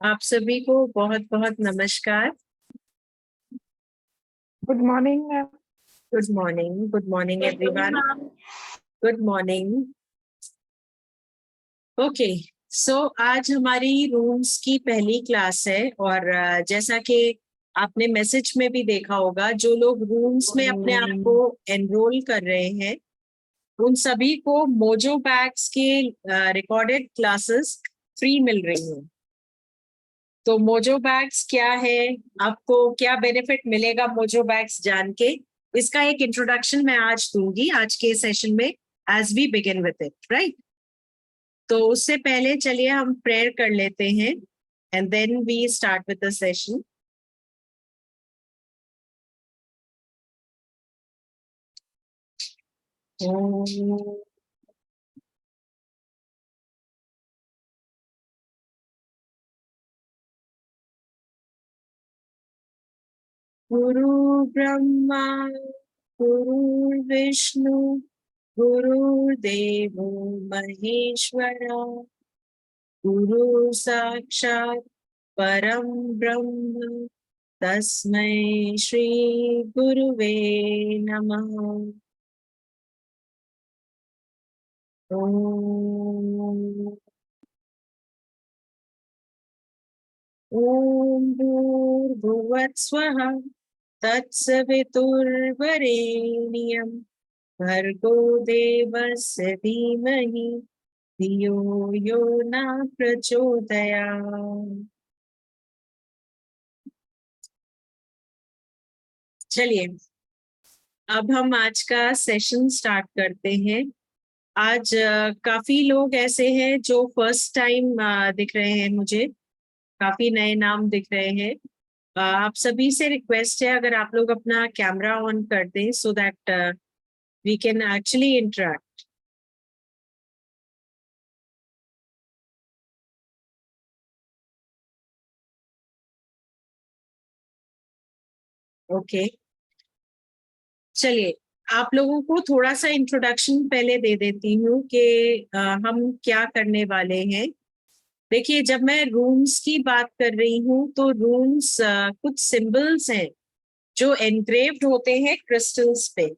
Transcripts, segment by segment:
आप सभी को बहुत बहुत नमस्कार। Good morning ma'am. Good morning everyone. Good morning. Okay, so आज हमारी रूम्स की पहली क्लास है और जैसा कि आपने मैसेज में भी देखा होगा, जो लोग रूम्स में अपने आप को एनरोल कर रहे हैं उन सभी को मोजो बैग्स के रिकॉर्डेड क्लासेस फ्री मिल रही हैं। तो मोजो बैग्स क्या है, आपको क्या बेनिफिट मिलेगा मोजो बैग्स जान के, इसका एक इंट्रोडक्शन मैं आज दूंगी आज के सेशन में as we begin with it, right. तो उससे पहले चलिए हम प्रेयर कर लेते हैं and then we start with the session. गुरु ब्रह्मा गुरु विष्णु गुरुदेवो महेश्वरा, गुरु साक्षात् परम ब्रह्म, तस्मै श्री गुरुवे नमः। ओम भूर्भुवस्वः तत्सवितुर्वरेण्यं भर्गो देवस्य धीमहि धियो यो न प्रचोदयात्। चलिए अब हम आज का सेशन स्टार्ट करते हैं। आज काफी लोग ऐसे हैं जो फर्स्ट टाइम दिख रहे हैं, मुझे काफी नए नाम दिख रहे हैं। आप सभी से रिक्वेस्ट है, अगर आप लोग अपना कैमरा ऑन कर दें so that we can actually interact. Okay, चलिए आप लोगों को थोड़ा सा इंट्रोडक्शन पहले दे देती हूँ कि हम क्या करने वाले हैं। देखिए, जब मैं रूम्स की बात कर रही हूँ तो रूम्स कुछ सिंबल्स हैं जो एनग्रेव्ड होते हैं क्रिस्टल्स पे।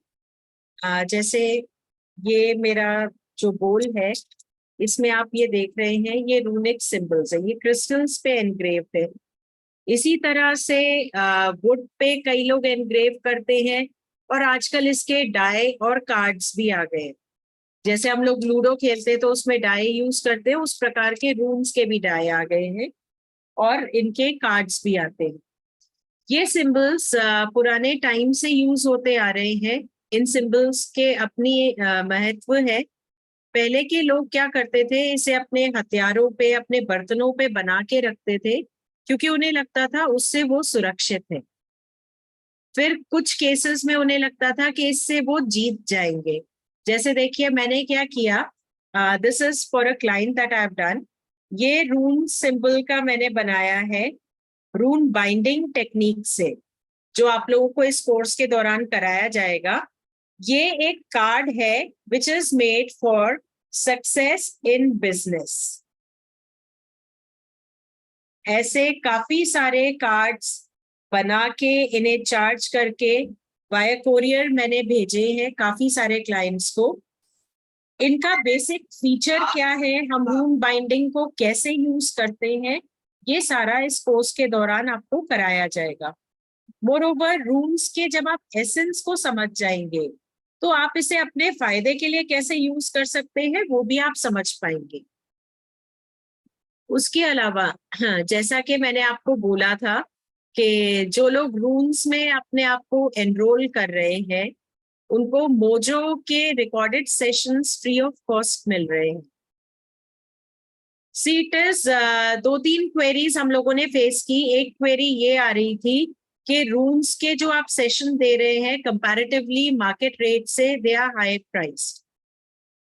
जैसे ये मेरा जो बोल है, इसमें आप ये देख रहे हैं, ये रूनिक सिंबल्स है, ये क्रिस्टल्स पे एनग्रेव्ड है। इसी तरह से वुड पे कई लोग एनग्रेव करते हैं और आजकल इसके डाई और कार्ड्स भी आ गए हैं। जैसे हम लोग लूडो खेलते हैं तो उसमें डाई यूज करते हैं, उस प्रकार के रूम्स के भी डाई आ गए हैं और इनके कार्ड्स भी आते हैं। ये सिंबल्स पुराने टाइम से यूज होते आ रहे हैं। इन सिंबल्स के अपनी महत्व है। पहले के लोग क्या करते थे, इसे अपने हथियारों पे, अपने बर्तनों पे बना के रखते थे क्योंकि उन्हें लगता था उससे वो सुरक्षित है। फिर कुछ केसेस में उन्हें लगता था कि इससे वो जीत जाएंगे। जैसे देखिए मैंने क्या किया, this is for a client that I have done. ये रून सिंबल का मैंने बनाया है रून बाइंडिंग टेक्निक से, जो आप लोगों को इस कोर्स के दौरान कराया जाएगा। ये एक कार्ड है which is made for success in business. ऐसे काफी सारे कार्ड्स बना के इन्हें चार्ज करके वाया कोरियर मैंने भेजे हैं काफी सारे क्लाइंट्स को। इनका बेसिक फीचर क्या है, हम रून बाइंडिंग को कैसे यूज करते हैं, ये सारा इस कोर्स के दौरान आपको कराया जाएगा। मोरोवर रूम्स के जब आप एसेंस को समझ जाएंगे तो आप इसे अपने फायदे के लिए कैसे यूज कर सकते हैं वो भी आप समझ पाएंगे। उसके अलावा हाँ, जैसा कि मैंने आपको बोला था कि जो लोग रूम्स में अपने आप को एनरोल कर रहे हैं उनको मोजो के recorded sessions free of cost मिल रहे हैं। सीटेस दो तीन क्वेरीज हम लोगों ने फेस की। एक क्वेरी ये आ रही थी कि रूम्स के जो आप सेशन दे रहे हैं कंपैरेटिवली मार्केट रेट से दे आर हाई प्राइस।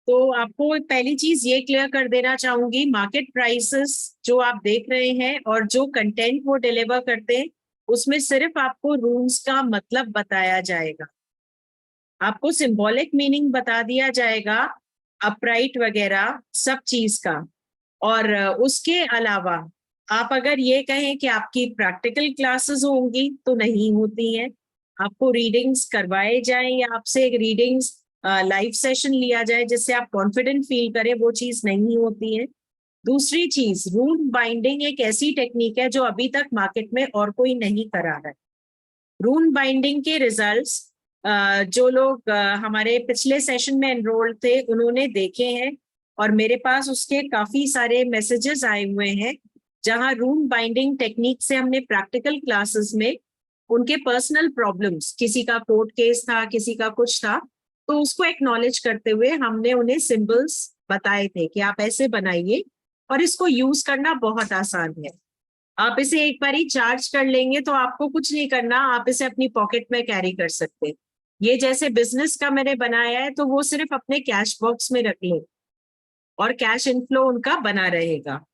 तो आपको पहली चीज ये क्लियर कर देना चाहूंगी, मार्केट प्राइसेस जो आप देख रहे हैं और जो कंटेंट वो डिलीवर करते हैं उसमें सिर्फ आपको रूम्स का मतलब बताया जाएगा, आपको सिंबॉलिक मीनिंग बता दिया जाएगा, अपराइट वगैरह सब चीज का। और उसके अलावा आप अगर ये कहें कि आपकी प्रैक्टिकल क्लासेस होंगी तो नहीं होती हैं। आपको रीडिंग्स करवाए जाएं या आपसे एक रीडिंग्स लाइव सेशन लिया जाए जिससे आप कॉन्फिडेंट फील करें, वो चीज नहीं होती है। दूसरी चीज, रूम बाइंडिंग एक ऐसी टेक्निक है जो अभी तक मार्केट में और कोई नहीं करा है। रूम बाइंडिंग के रिजल्ट्स जो लोग हमारे पिछले सेशन में एनरोल्ड थे उन्होंने देखे हैं, और मेरे पास उसके काफी सारे मैसेजेस आए हुए हैं जहां रूम बाइंडिंग टेक्निक से हमने प्रैक्टिकल क्लासेस में उनके पर्सनल प्रॉब्लम्स, किसी का कोर्ट केस था, किसी का कुछ था, तो उसको एक्नॉलेज करते हुए हमने उन्हें सिंबल्स बताए थे कि आप ऐसे बनाइए, और इसको यूज करना बहुत आसान है। आप इसे एक बार ही चार्ज कर लेंगे तो आपको कुछ नहीं करना, आप इसे अपनी पॉकेट में कैरी कर सकते हैं। ये जैसे बिजनेस का मैंने बनाया है तो वो सिर्फ अपने कैश बॉक्स में रख लें और कैश इनफ्लो उनका बना रहेगा।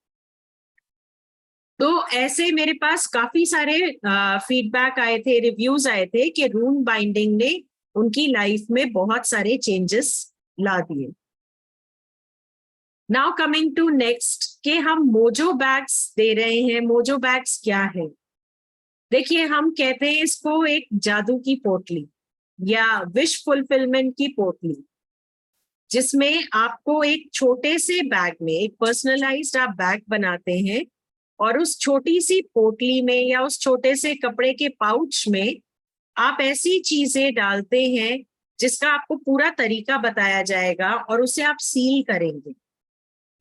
तो ऐसे मेरे पास काफी सारे फीडबैक आए थे, रिव्यूज आए थे कि रूम बाइंडिंग ने उनकी लाइफ में बहुत सारे चेंजेस ला दिए। नाउ कमिंग टू नेक्स्ट, कि हम मोजो बैग्स दे रहे हैं। मोजो बैग्स क्या है? देखिए, हम कहते हैं इसको एक जादू की पोटली या विश फुलफिलमेंट की पोटली, जिसमें आपको एक छोटे से बैग में एक पर्सनलाइज्ड आप बैग बनाते हैं, और उस छोटी सी पोटली में या उस छोटे से कपड़े के पाउच में आप ऐसी चीजें डालते हैं जिसका आपको पूरा तरीका बताया जाएगा और उसे आप सील करेंगे।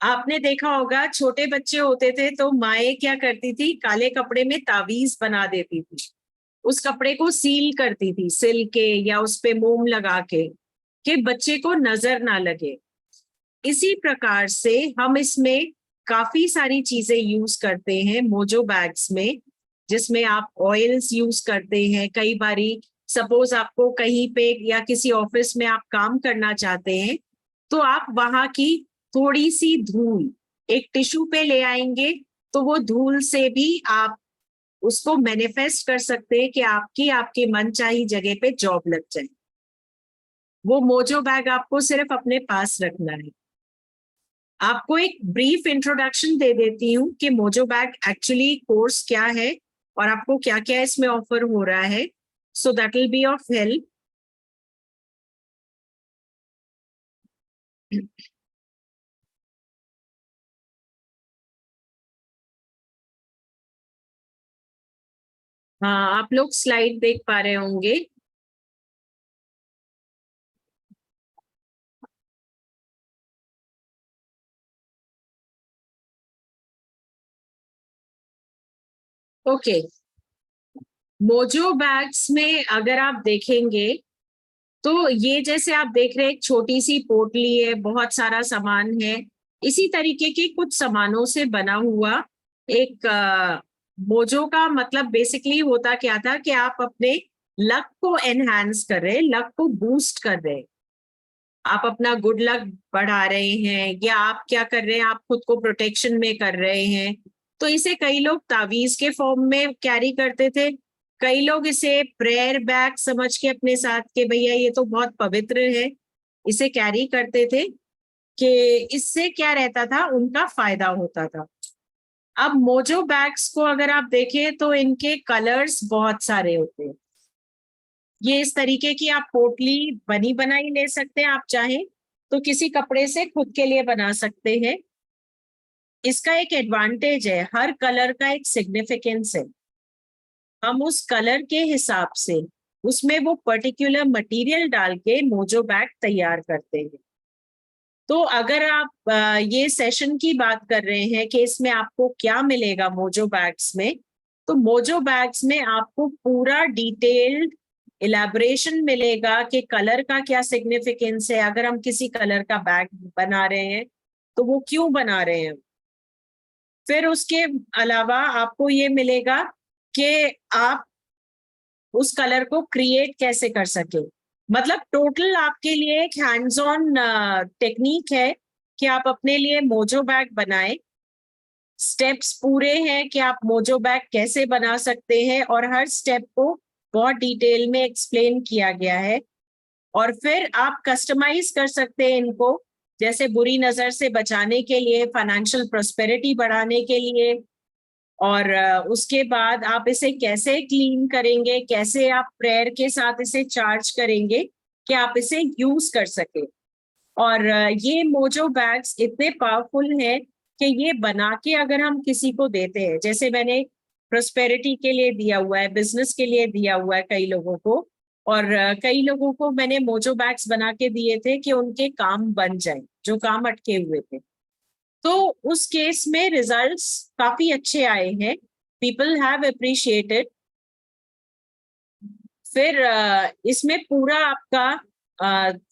आपने देखा होगा, छोटे बच्चे होते थे तो माएँ क्या करती थी, काले कपड़े में तावीज बना देती थी, उस कपड़े को सील करती थी सिल के या उस पे मोम लगा के, कि बच्चे को नजर ना लगे। इसी प्रकार से हम इसमें काफी सारी चीजें यूज करते हैं मोजो बैग्स में, जिसमें आप ऑयल्स यूज करते हैं। कई बारी सपोज आपको कहीं पे या किसी ऑफिस में आप काम करना चाहते हैं, तो आप वहां की थोड़ी सी धूल एक टिश्यू पे ले आएंगे, तो वो धूल से भी आप उसको मैनिफेस्ट कर सकते हैं कि आपकी आपके मनचाही जगह पे जॉब लग जाए। वो मोजो बैग आपको सिर्फ अपने पास रखना है। आपको एक ब्रीफ इंट्रोडक्शन दे देती हूँ कि मोजो बैग एक्चुअली कोर्स क्या है और आपको क्या क्या इसमें ऑफर हो रहा है, so that will be of help. हाँ, आप लोग स्लाइड देख पा रहे होंगे। ओके, मोजो बैग्स में अगर आप देखेंगे तो ये जैसे आप देख रहे हैं एक छोटी सी पोटली है, बहुत सारा सामान है, इसी तरीके के कुछ सामानों से बना हुआ एक मोजो का मतलब बेसिकली होता क्या था कि आप अपने लक को एनहांस कर रहे हैं, लक को बूस्ट कर रहे हैं, आप अपना गुड लक बढ़ा रहे हैं, या आप क्या कर रहे हैं, आप खुद को प्रोटेक्शन में कर रहे हैं। तो इसे कई लोग तावीज के फॉर्म में कैरी करते थे, कई लोग इसे प्रेयर बैग समझ के अपने साथ के भैया ये तो बहुत पवित्र है, इसे कैरी करते थे, कि इससे क्या रहता था, उनका फायदा होता था। अब मोजो बैग्स को अगर आप देखें तो इनके कलर्स बहुत सारे होते हैं। ये इस तरीके की आप पोटली बनी बनाई ले सकते हैं, आप चाहें तो किसी कपड़े से खुद के लिए बना सकते हैं। इसका एक एडवांटेज है, हर कलर का एक सिग्निफिकेंस है, हम उस कलर के हिसाब से उसमें वो पर्टिकुलर मटेरियल डाल के मोजो बैग तैयार करते हैं। तो अगर आप ये सेशन की बात कर रहे हैं कि इसमें आपको क्या मिलेगा मोजो बैग्स में, तो मोजो बैग्स में आपको पूरा डिटेल्ड इलेबोरेशन मिलेगा कि कलर का क्या सिग्निफिकेंस है। अगर हम किसी कलर का बैग बना रहे हैं तो वो क्यों बना रहे हैं। फिर उसके अलावा आपको ये मिलेगा कि आप उस कलर को क्रिएट कैसे कर सके। मतलब टोटल आपके लिए एक हैंड्स ऑन टेक्निक है कि आप अपने लिए मोजो बैग बनाएं। स्टेप्स पूरे हैं कि आप मोजो बैग कैसे बना सकते हैं, और हर स्टेप को बहुत डिटेल में एक्सप्लेन किया गया है। और फिर आप कस्टमाइज कर सकते हैं इनको, जैसे बुरी नजर से बचाने के लिए, फाइनेंशियल प्रोस्पेरिटी बढ़ाने के लिए, और उसके बाद आप इसे कैसे क्लीन करेंगे, कैसे आप प्रेयर के साथ इसे चार्ज करेंगे कि आप इसे यूज कर सके। और ये मोजो बैग्स इतने पावरफुल हैं कि ये बना के अगर हम किसी को देते हैं, जैसे मैंने प्रोस्पेरिटी के लिए दिया हुआ है, बिजनेस के लिए दिया हुआ है कई लोगों को, और कई लोगों को मैंने मोजो बैग्स बना के दिए थे कि उनके काम बन जाए, जो काम अटके हुए थे। तो उस केस में रिजल्ट्स काफी अच्छे आए हैं, पीपल हैव अप्रिशिएटेड। फिर इसमें पूरा आपका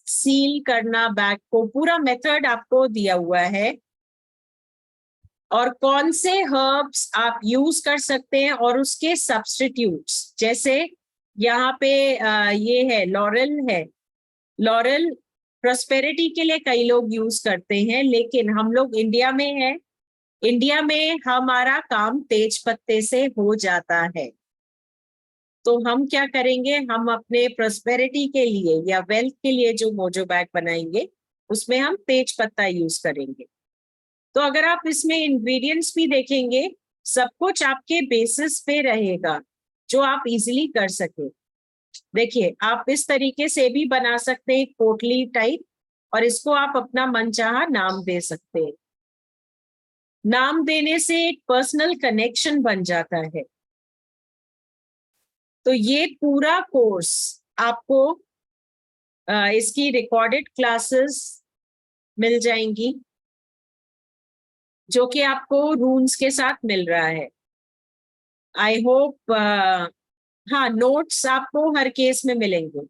सील करना बैग को, पूरा मेथड आपको दिया हुआ है, और कौन से हर्ब्स आप यूज कर सकते हैं और उसके सब्स्टिट्यूट्स, जैसे यहाँ पे ये है लॉरेल है। लॉरेल प्रोस्पेरिटी के लिए कई लोग यूज करते हैं, लेकिन हम लोग इंडिया में हैं, इंडिया में हमारा काम तेज पत्ते से हो जाता है। तो हम क्या करेंगे, हम अपने प्रोस्पेरिटी के लिए या वेल्थ के लिए जो मोजो बैग बनाएंगे उसमें हम तेज पत्ता यूज करेंगे। तो अगर आप इसमें इंग्रेडिएंट्स भी देखेंगे, सब कुछ आपके बेसिस पे रहेगा जो आप इजीली कर सके। देखिए, आप इस तरीके से भी बना सकते हैं पोटली टाइप, और इसको आप अपना मनचाहा नाम दे सकते हैं। नाम देने से एक पर्सनल कनेक्शन बन जाता है। तो ये पूरा कोर्स आपको इसकी रिकॉर्डेड क्लासेस मिल जाएंगी, जो कि आपको रून्स के साथ मिल रहा है। आई होप, हाँ, नोट्स आपको हर केस में मिलेंगे।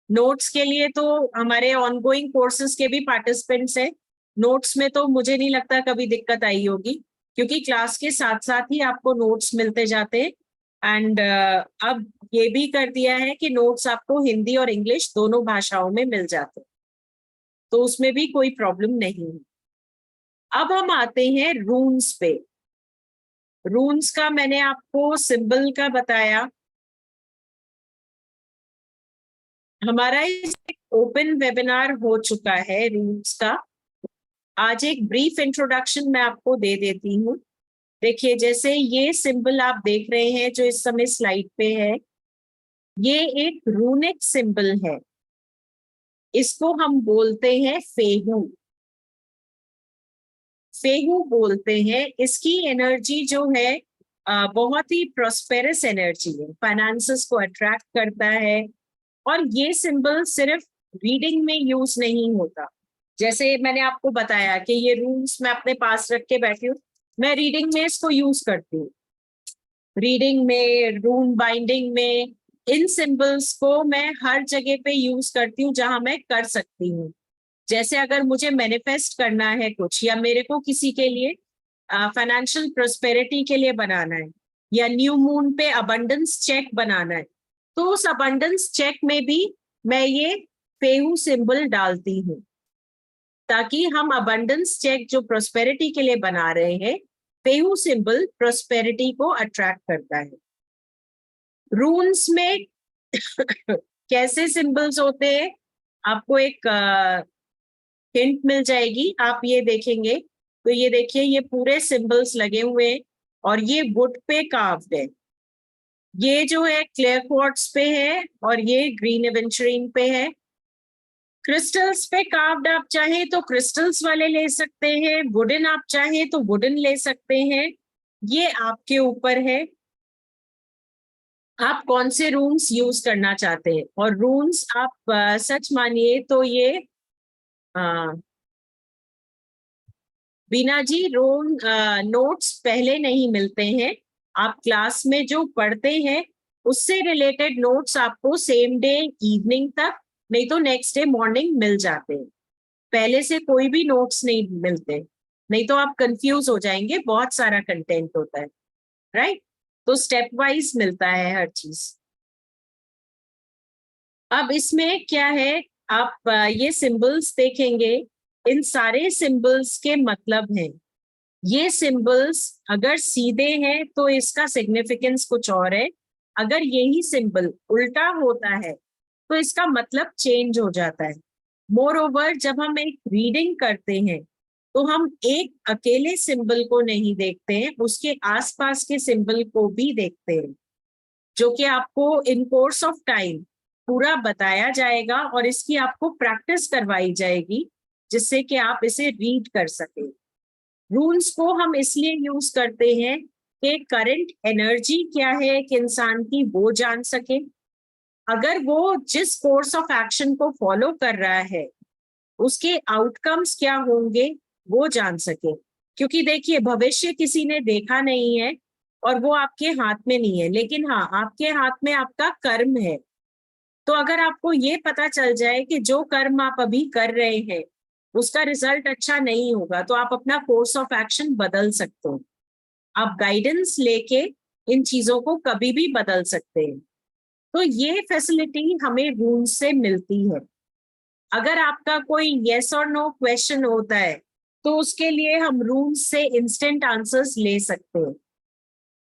नोट्स के लिए तो हमारे ऑनगोइंग कोर्सेज के भी पार्टिसिपेंट्स हैं, नोट्स में तो मुझे नहीं लगता कभी दिक्कत आई होगी, क्योंकि क्लास के साथ साथ ही आपको नोट्स मिलते जाते हैं। एंड अब ये भी कर दिया है कि नोट्स आपको हिंदी और इंग्लिश दोनों भाषाओं में मिल जाते हैं, तो उसमें भी कोई प्रॉब्लम नहीं है। अब हम आते हैं रून्स पे। रून्स का मैंने आपको सिंबल का बताया। हमारा एक ओपन वेबिनार हो चुका है रून्स का। आज एक ब्रीफ इंट्रोडक्शन मैं आपको दे देती हूँ। देखिए, जैसे ये सिंबल आप देख रहे हैं जो इस समय स्लाइड पे है, ये एक रूनिक सिंबल है। इसको हम बोलते हैं फेहू। फेहू बोलते हैं। इसकी एनर्जी जो है बहुत ही प्रोस्पेरस एनर्जी है, फाइनेंसेस को अट्रैक्ट करता है। और ये सिंबल सिर्फ रीडिंग में यूज नहीं होता, जैसे मैंने आपको बताया कि ये रूल्स मैं अपने पास रख के बैठी हूँ, मैं रीडिंग में इसको यूज करती हूँ, रीडिंग में, रून बाइंडिंग में, इन सिंबल्स को मैं हर जगह पे यूज करती हूँ जहां मैं कर सकती हूँ। जैसे अगर मुझे मैनिफेस्ट करना है कुछ, या मेरे को किसी के लिए फाइनेंशियल प्रोस्पेरिटी के लिए बनाना है, या न्यू मून पे अबंडेंस चेक बनाना है, तो उस अबंडेंस चेक में भी मैं ये फेहू सिंबल डालती हूँ, ताकि हम अबंडेंस चेक जो प्रोस्पेरिटी के लिए बना रहे हैं, फेहू सिंबल प्रोस्पेरिटी को अट्रैक्ट करता है। रून्स में कैसे सिंबल्स होते हैं, आपको एक हिंट मिल जाएगी, आप ये देखेंगे तो ये देखिए, ये पूरे सिंबल्स लगे हुए हैं, और ये वुड पे कार्व्ड है। ये जो है क्लियर क्वार्ट्ज पे है, और ये ग्रीन एवेंचुरीन पे है। क्रिस्टल्स पे कार्व्ड आप चाहे तो क्रिस्टल्स वाले ले सकते हैं, वुडन आप चाहे तो वुडन ले सकते हैं, ये आपके ऊपर है आप कौन से रून्स यूज करना चाहते हैं। और रून्स आप सच मानिए तो ये बीना जी, रोन नोट्स पहले नहीं मिलते हैं। आप क्लास में जो पढ़ते हैं उससे रिलेटेड नोट्स आपको सेम डे इवनिंग तक, नहीं तो नेक्स्ट डे मॉर्निंग मिल जाते हैं। पहले से कोई भी नोट्स नहीं मिलते, नहीं तो आप कंफ्यूज हो जाएंगे, बहुत सारा कंटेंट होता है, राइट। तो स्टेप वाइज मिलता है हर चीज। अब इसमें क्या है, आप ये सिंबल्स देखेंगे, इन सारे सिंबल्स के मतलब हैं। ये सिंबल्स अगर सीधे हैं तो इसका सिग्निफिकेंस कुछ और है, अगर यही सिंबल उल्टा होता है तो इसका मतलब चेंज हो जाता है। मोर ओवर, जब हम एक रीडिंग करते हैं तो हम एक अकेले सिंबल को नहीं देखते हैं, उसके आसपास के सिंबल को भी देखते हैं, जो कि आपको इन कोर्स ऑफ टाइम पूरा बताया जाएगा और इसकी आपको प्रैक्टिस करवाई जाएगी, जिससे कि आप इसे रीड कर सकें। रूल्स को हम इसलिए यूज करते हैं कि करंट एनर्जी क्या है एक इंसान की वो जान सके, अगर वो जिस कोर्स ऑफ एक्शन को फॉलो कर रहा है उसके आउटकम्स क्या होंगे वो जान सके। क्योंकि देखिए, भविष्य किसी ने देखा नहीं है और वो आपके हाथ में नहीं है, लेकिन हाँ, आपके हाथ में आपका कर्म है। तो अगर आपको ये पता चल जाए कि जो कर्म आप अभी कर रहे हैं उसका रिजल्ट अच्छा नहीं होगा, तो आप अपना कोर्स ऑफ एक्शन बदल सकते हो। आप गाइडेंस लेके इन चीजों को कभी भी बदल सकते हैं। तो ये फैसिलिटी हमें रूल से मिलती है। अगर आपका कोई यस और नो क्वेश्चन होता है तो उसके लिए हम रूल्स से इंस्टेंट आंसर्स ले सकते हैं।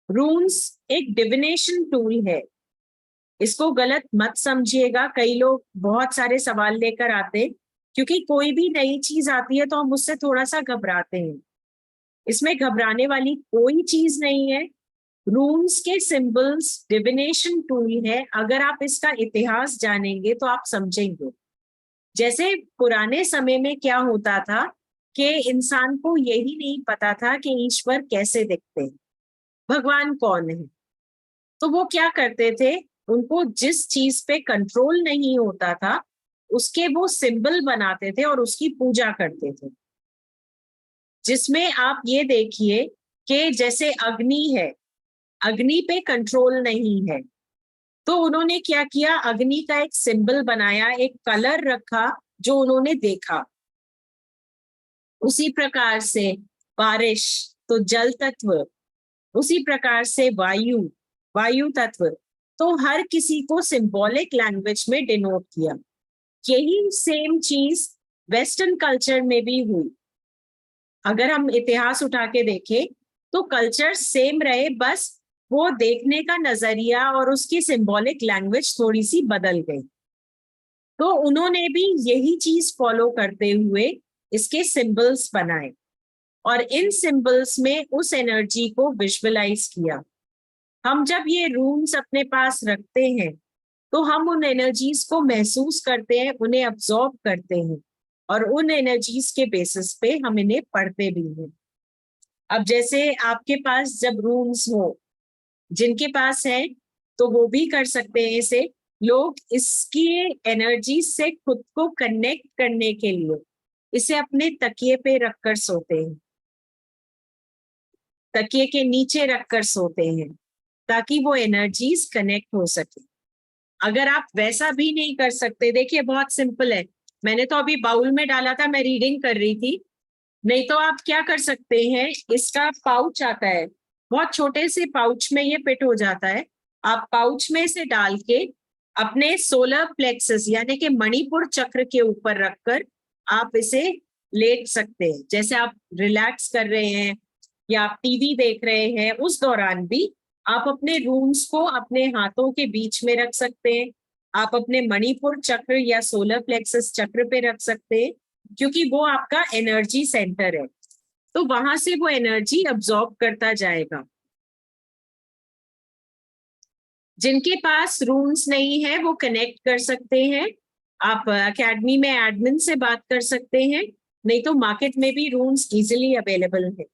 रूल्स एक डिविनेशन टूल है, इसको गलत मत समझिएगा। कई लोग बहुत सारे सवाल लेकर आते हैं, क्योंकि कोई भी नई चीज आती है तो हम उससे थोड़ा सा घबराते हैं। इसमें घबराने वाली कोई चीज नहीं है। रून्स के सिंबल्स डिविनेशन टूल है, अगर आप इसका इतिहास जानेंगे तो आप समझेंगे। जैसे पुराने समय में क्या होता था कि इंसान को यही नहीं पता था कि ईश्वर कैसे दिखते हैं, भगवान कौन है। तो वो क्या करते थे, उनको जिस चीज पे कंट्रोल नहीं होता था उसके वो सिंबल बनाते थे और उसकी पूजा करते थे। जिसमें आप ये देखिए कि जैसे अग्नि है, अग्नि पे कंट्रोल नहीं है, तो उन्होंने क्या किया, अग्नि का एक सिंबल बनाया, एक कलर रखा जो उन्होंने देखा। उसी प्रकार से बारिश तो जल तत्व, उसी प्रकार से वायु, वायु तत्व, तो हर किसी को सिंबॉलिक लैंग्वेज में डिनोट किया। यही सेम चीज वेस्टर्न कल्चर में भी हुई। अगर हम इतिहास उठा के देखें तो कल्चर सेम रहे, बस वो देखने का नजरिया और उसकी सिंबॉलिक लैंग्वेज थोड़ी सी बदल गई। तो उन्होंने भी यही चीज फॉलो करते हुए इसके सिंबल्स बनाए और इन सिंबल्स में उस एनर्जी को विजुअलाइज किया। हम जब ये रूम्स अपने पास रखते हैं तो हम उन एनर्जीज को महसूस करते हैं, उन्हें अब्सॉर्ब करते हैं और उन एनर्जीज के बेसिस पे हम इन्हें पढ़ते भी हैं। अब जैसे आपके पास जब रूम्स हो, जिनके पास है तो वो भी कर सकते हैं इसे। लोग इसकी एनर्जी से खुद को कनेक्ट करने के लिए इसे अपने तकिए पे रखकर सोते हैं, तकिए के नीचे रखकर सोते हैं, ताकि वो एनर्जीज कनेक्ट हो सके। अगर आप वैसा भी नहीं कर सकते, देखिए बहुत सिंपल है, मैंने तो अभी बाउल में डाला था, मैं रीडिंग कर रही थी। नहीं तो आप क्या कर सकते हैं, इसका पाउच आता है, बहुत छोटे से पाउच में ये फिट हो जाता है। आप पाउच में से डाल के अपने सोलर प्लेक्सस यानी कि मणिपुर चक्र के ऊपर रखकर आप इसे लेट सकते हैं। जैसे आप रिलैक्स कर रहे हैं या आप टीवी देख रहे हैं, उस दौरान भी आप अपने रूम्स को अपने हाथों के बीच में रख सकते हैं। आप अपने मणिपुर चक्र या सोलर प्लेक्सस चक्र पे रख सकते हैं, क्योंकि वो आपका एनर्जी सेंटर है, तो वहां से वो एनर्जी अब्सॉर्ब करता जाएगा। जिनके पास रूम्स नहीं है वो कनेक्ट कर सकते हैं, आप एकेडमी में एडमिन से बात कर सकते हैं, नहीं तो मार्केट में भी रूम्स इजीली अवेलेबल है।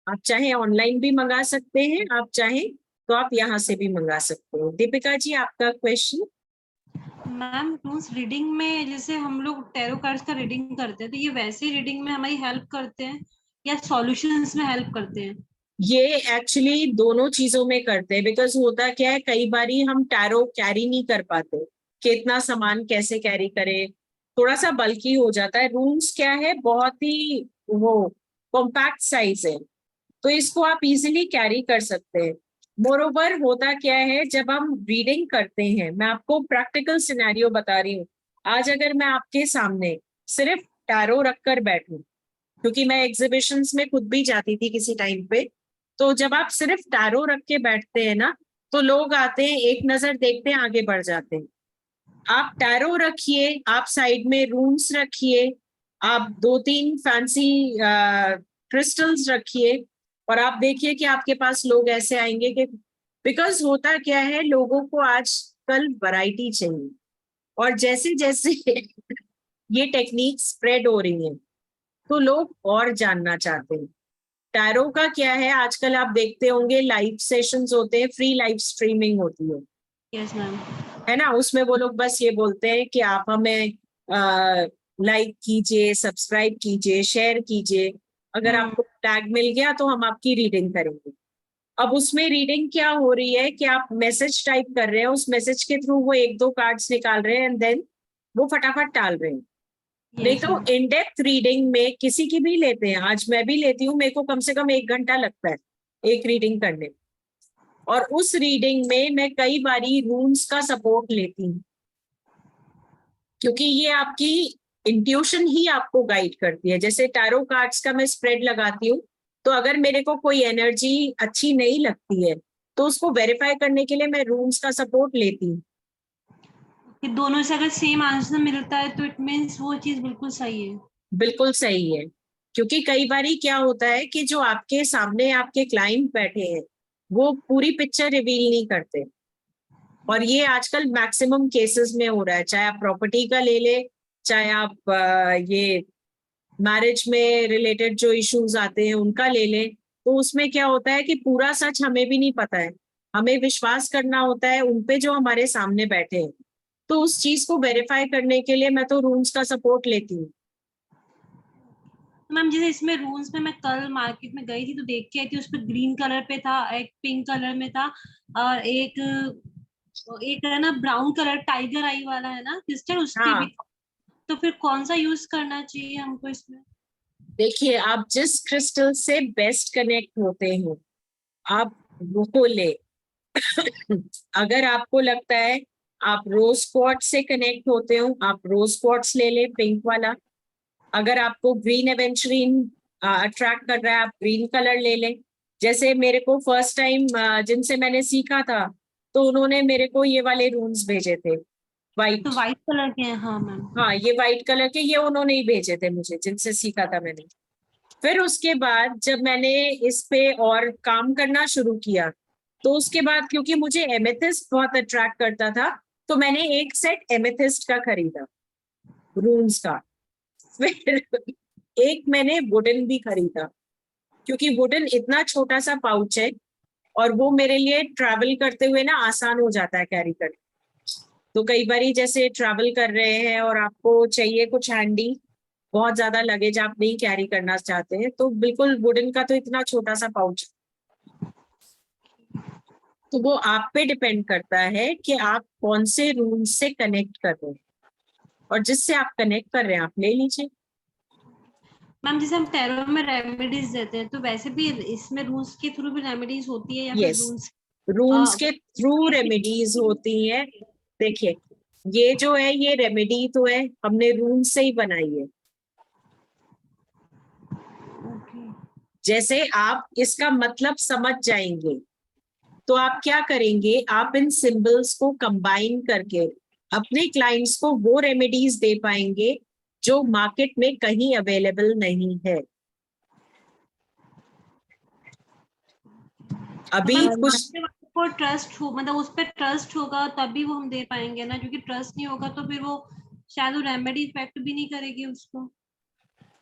आप चाहे ऑनलाइन भी मंगा सकते हैं, आप चाहें तो आप यहाँ से भी मंगा सकते हो। दीपिका जी, आपका क्वेश्चन। मैम, रूम्स रीडिंग में जैसे हम लोग टैरो कार्ड्स का रीडिंग करते हैं, तो ये वैसे रीडिंग में हमारी हेल्प करते हैं या सॉल्यूशंस में हेल्प करते हैं? ये एक्चुअली दोनों चीजों में करते हैं, बिकॉज होता क्या है, कई बारी हम टैरो कैरी नहीं कर पाते कि इतना सामान कैसे कैरी करें, थोड़ा सा बल्कि हो जाता है। रूम्स क्या है, बहुत ही वो कॉम्पैक्ट साइज है, तो इसको आप इजीली कैरी कर सकते हैं। मोरोवर होता क्या है, जब हम रीडिंग करते हैं, मैं आपको प्रैक्टिकल सिनेरियो बता रही हूँ। आज अगर मैं आपके सामने सिर्फ टैरो रखकर बैठूं, क्योंकि मैं एग्जीबिशंस में खुद भी जाती थी किसी टाइम पे, तो जब आप सिर्फ टैरो रख के बैठते हैं ना, तो लोग आते हैं, एक नजर देखते हैं, आगे बढ़ जाते हैं। आप टैरो रखिए, आप साइड में रूम्स रखिए, आप 2-3 फैंसी क्रिस्टल्स रखिए और आप देखिए कि आपके पास लोग ऐसे आएंगे कि, बिकॉज होता क्या है, लोगों को आजकल वैरायटी चाहिए, और जैसे जैसे ये टेक्निक स्प्रेड हो रही है तो लोग और जानना चाहते हैं। टैरो का क्या है, आजकल आप देखते होंगे लाइव सेशंस होते हैं, फ्री लाइव स्ट्रीमिंग होती है। Yes ma'am. है ना, उसमें वो लोग बस ये बोलते हैं कि आप हमें लाइक कीजिए, सब्सक्राइब कीजिए, शेयर कीजिए, अगर आपको टैग मिल गया तो हम आपकी रीडिंग करेंगे। अब उसमें रीडिंग क्या हो रही है कि आप मैसेज टाइप कर रहे हैं, उस मैसेज के थ्रू वो 1-2 कार्ड्स निकाल रहे हैं एंड देन वो फटाफट टाल रहे हैं। नहीं यस तो मैम। इन डेप्थ रीडिंग में किसी की भी लेते हैं, आज मैं भी लेती हूँ, मेरे को कम से कम 1 घंटा लगता है एक रीडिंग करने में। और उस रीडिंग में मैं कई बारी रूम्स का सपोर्ट लेती हूँ, क्योंकि ये आपकी इंट्यूशन ही आपको गाइड करती है। जैसे टैरो कार्ड्स का मैं स्प्रेड लगाती हूँ, तो अगर मेरे को कोई एनर्जी अच्छी नहीं लगती है तो उसको वेरीफाई करने के लिए मैं रूम्स का सपोर्ट लेती हूँ। कि दोनों से अगर सेम आंसर मिलता है तो इट मीन्स वो चीज बिल्कुल सही है। बिल्कुल सही है, क्योंकि कई बारी क्या होता है कि जो आपके सामने आपके क्लाइंट बैठे हैं वो पूरी पिक्चर रिवील नहीं करते, और ये आजकल मैक्सिमम केसेस में हो रहा है। चाहे आप प्रॉपर्टी का ले ले, चाहे आप ये मैरिज में रिलेटेड जो इश्यूज आते हैं उनका ले ले, तो उसमें क्या होता है कि पूरा सच हमें भी नहीं पता है, हमें विश्वास करना होता है उनपे जो हमारे सामने बैठे हैं। तो उस चीज को वेरीफाई करने के लिए मैं तो रूम्स का सपोर्ट लेती हूँ। तो मैम जैसे इसमें रूल्स में मैं कल मार्केट में गई थी तो देख के आई थी, उस पर ग्रीन कलर पे था, एक पिंक कलर में था, और एक एक है ना ब्राउन कलर टाइगर आई वाला है ना क्रिस्टल, उसके भी। हाँ, तो फिर कौन सा यूज करना चाहिए हमको इसमें? देखिए आप जिस क्रिस्टल से बेस्ट कनेक्ट होते हो आप वो ले। अगर आपको लगता है आप रोज क्वार्ट्ज से कनेक्ट होते हो, आप रोज क्वार्ट्ज ले ले, पिंक वाला। अगर आपको ग्रीन एवेंचुरीन अट्रैक्ट कर रहा है, आप ग्रीन कलर ले लें। जैसे मेरे को फर्स्ट टाइम जिनसे मैंने सीखा था, तो उन्होंने मेरे को ये वाले रूम्स भेजे थे, तो वाइट। व्हाइट कलर के हैं, हाँ मैम। हाँ, ये वाइट कलर के, ये उन्होंने ही भेजे थे मुझे, जिनसे सीखा था मैंने। फिर उसके बाद जब मैंने इस पे और काम करना शुरू किया, तो उसके बाद क्योंकि मुझे एमेथिस्ट बहुत अट्रैक्ट करता था, तो मैंने एक सेट एमेथिस्ट का खरीदा, रूम्स का। फिर एक मैंने वुडन भी खरीदा, क्योंकि वुडन इतना छोटा सा पाउच है और वो मेरे लिए ट्रैवल करते हुए ना आसान हो जाता है कैरी करना। तो कई बारी जैसे ट्रैवल कर रहे हैं और आपको चाहिए कुछ हैंडी, बहुत ज्यादा लगेज आप नहीं कैरी करना चाहते हैं, तो बिल्कुल वुडन का तो इतना छोटा सा पाउच। तो वो आप पे डिपेंड करता है कि आप कौन से रूम से कनेक्ट कर रहे हैं, और जिससे आप कनेक्ट कर रहे हैं आप ले लीजिए। मैम जैसे हम टैरो में रेमेडीज देते हैं, तो वैसे भी इसमें रूल्स के थ्रू भी रेमेडीज होती है या फिर यस, रूल्स? रूम्स के थ्रू रेमेडीज होती हैं। देखिए, ये जो है ये रेमेडी तो है, हमने रूम से ही बनाई है। ओके। जैसे आप इसका मतलब समझ जाएंगे तो आप क्या करेंगे, आप इन सिंबल्स को कंबाइन करके अपने क्लाइंट्स को वो रेमेडीज दे पाएंगे जो मार्केट में कहीं अवेलेबल नहीं है। तो अभी मैम कुछ, सामने वाले को ट्रस्ट हो, मतलब उस पर ट्रस्ट होगा तभी वो हम दे पाएंगे ना, क्योंकि ट्रस्ट नहीं होगा तो फिर वो शायद वो रेमेडी इफेक्ट भी नहीं करेगी उसको।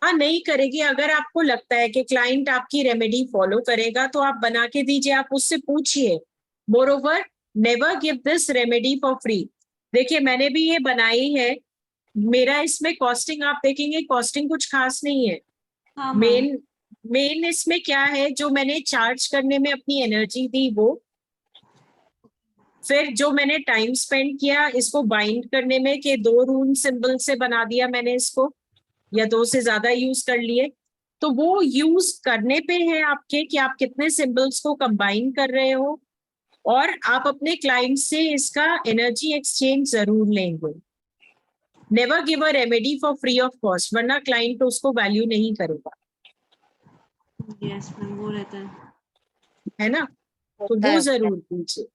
हाँ नहीं करेगी। अगर आपको लगता है कि क्लाइंट आपकी रेमेडी फॉलो करेगा तो आप बना के दीजिए, आप उससे पूछिए। More over, never give this remedy for free. देखिए मैंने भी ये बनाई है, मेरा इसमें कॉस्टिंग आप देखेंगे, कॉस्टिंग कुछ खास नहीं है। हाँ मैम। मेन मेन इसमें क्या है, जो मैंने चार्ज करने में अपनी एनर्जी दी वो, फिर जो मैंने टाइम स्पेंड किया इसको बाइंड करने में, कि 2 रून सिंबल से बना दिया मैंने इसको, या 2 से ज्यादा यूज कर लिए, तो वो यूज करने पे है आपके कि आप कितने सिंबल्स को कंबाइन कर रहे हो। और आप अपने क्लाइंट से इसका एनर्जी एक्सचेंज जरूर लेंगे। Never give a remedy for free of cost, वरना क्लाइंट उसको वैल्यू नहीं करेगा। यस मैम वो रहता है। है ना, तो होता है वो होता है। जरूर कीजिए।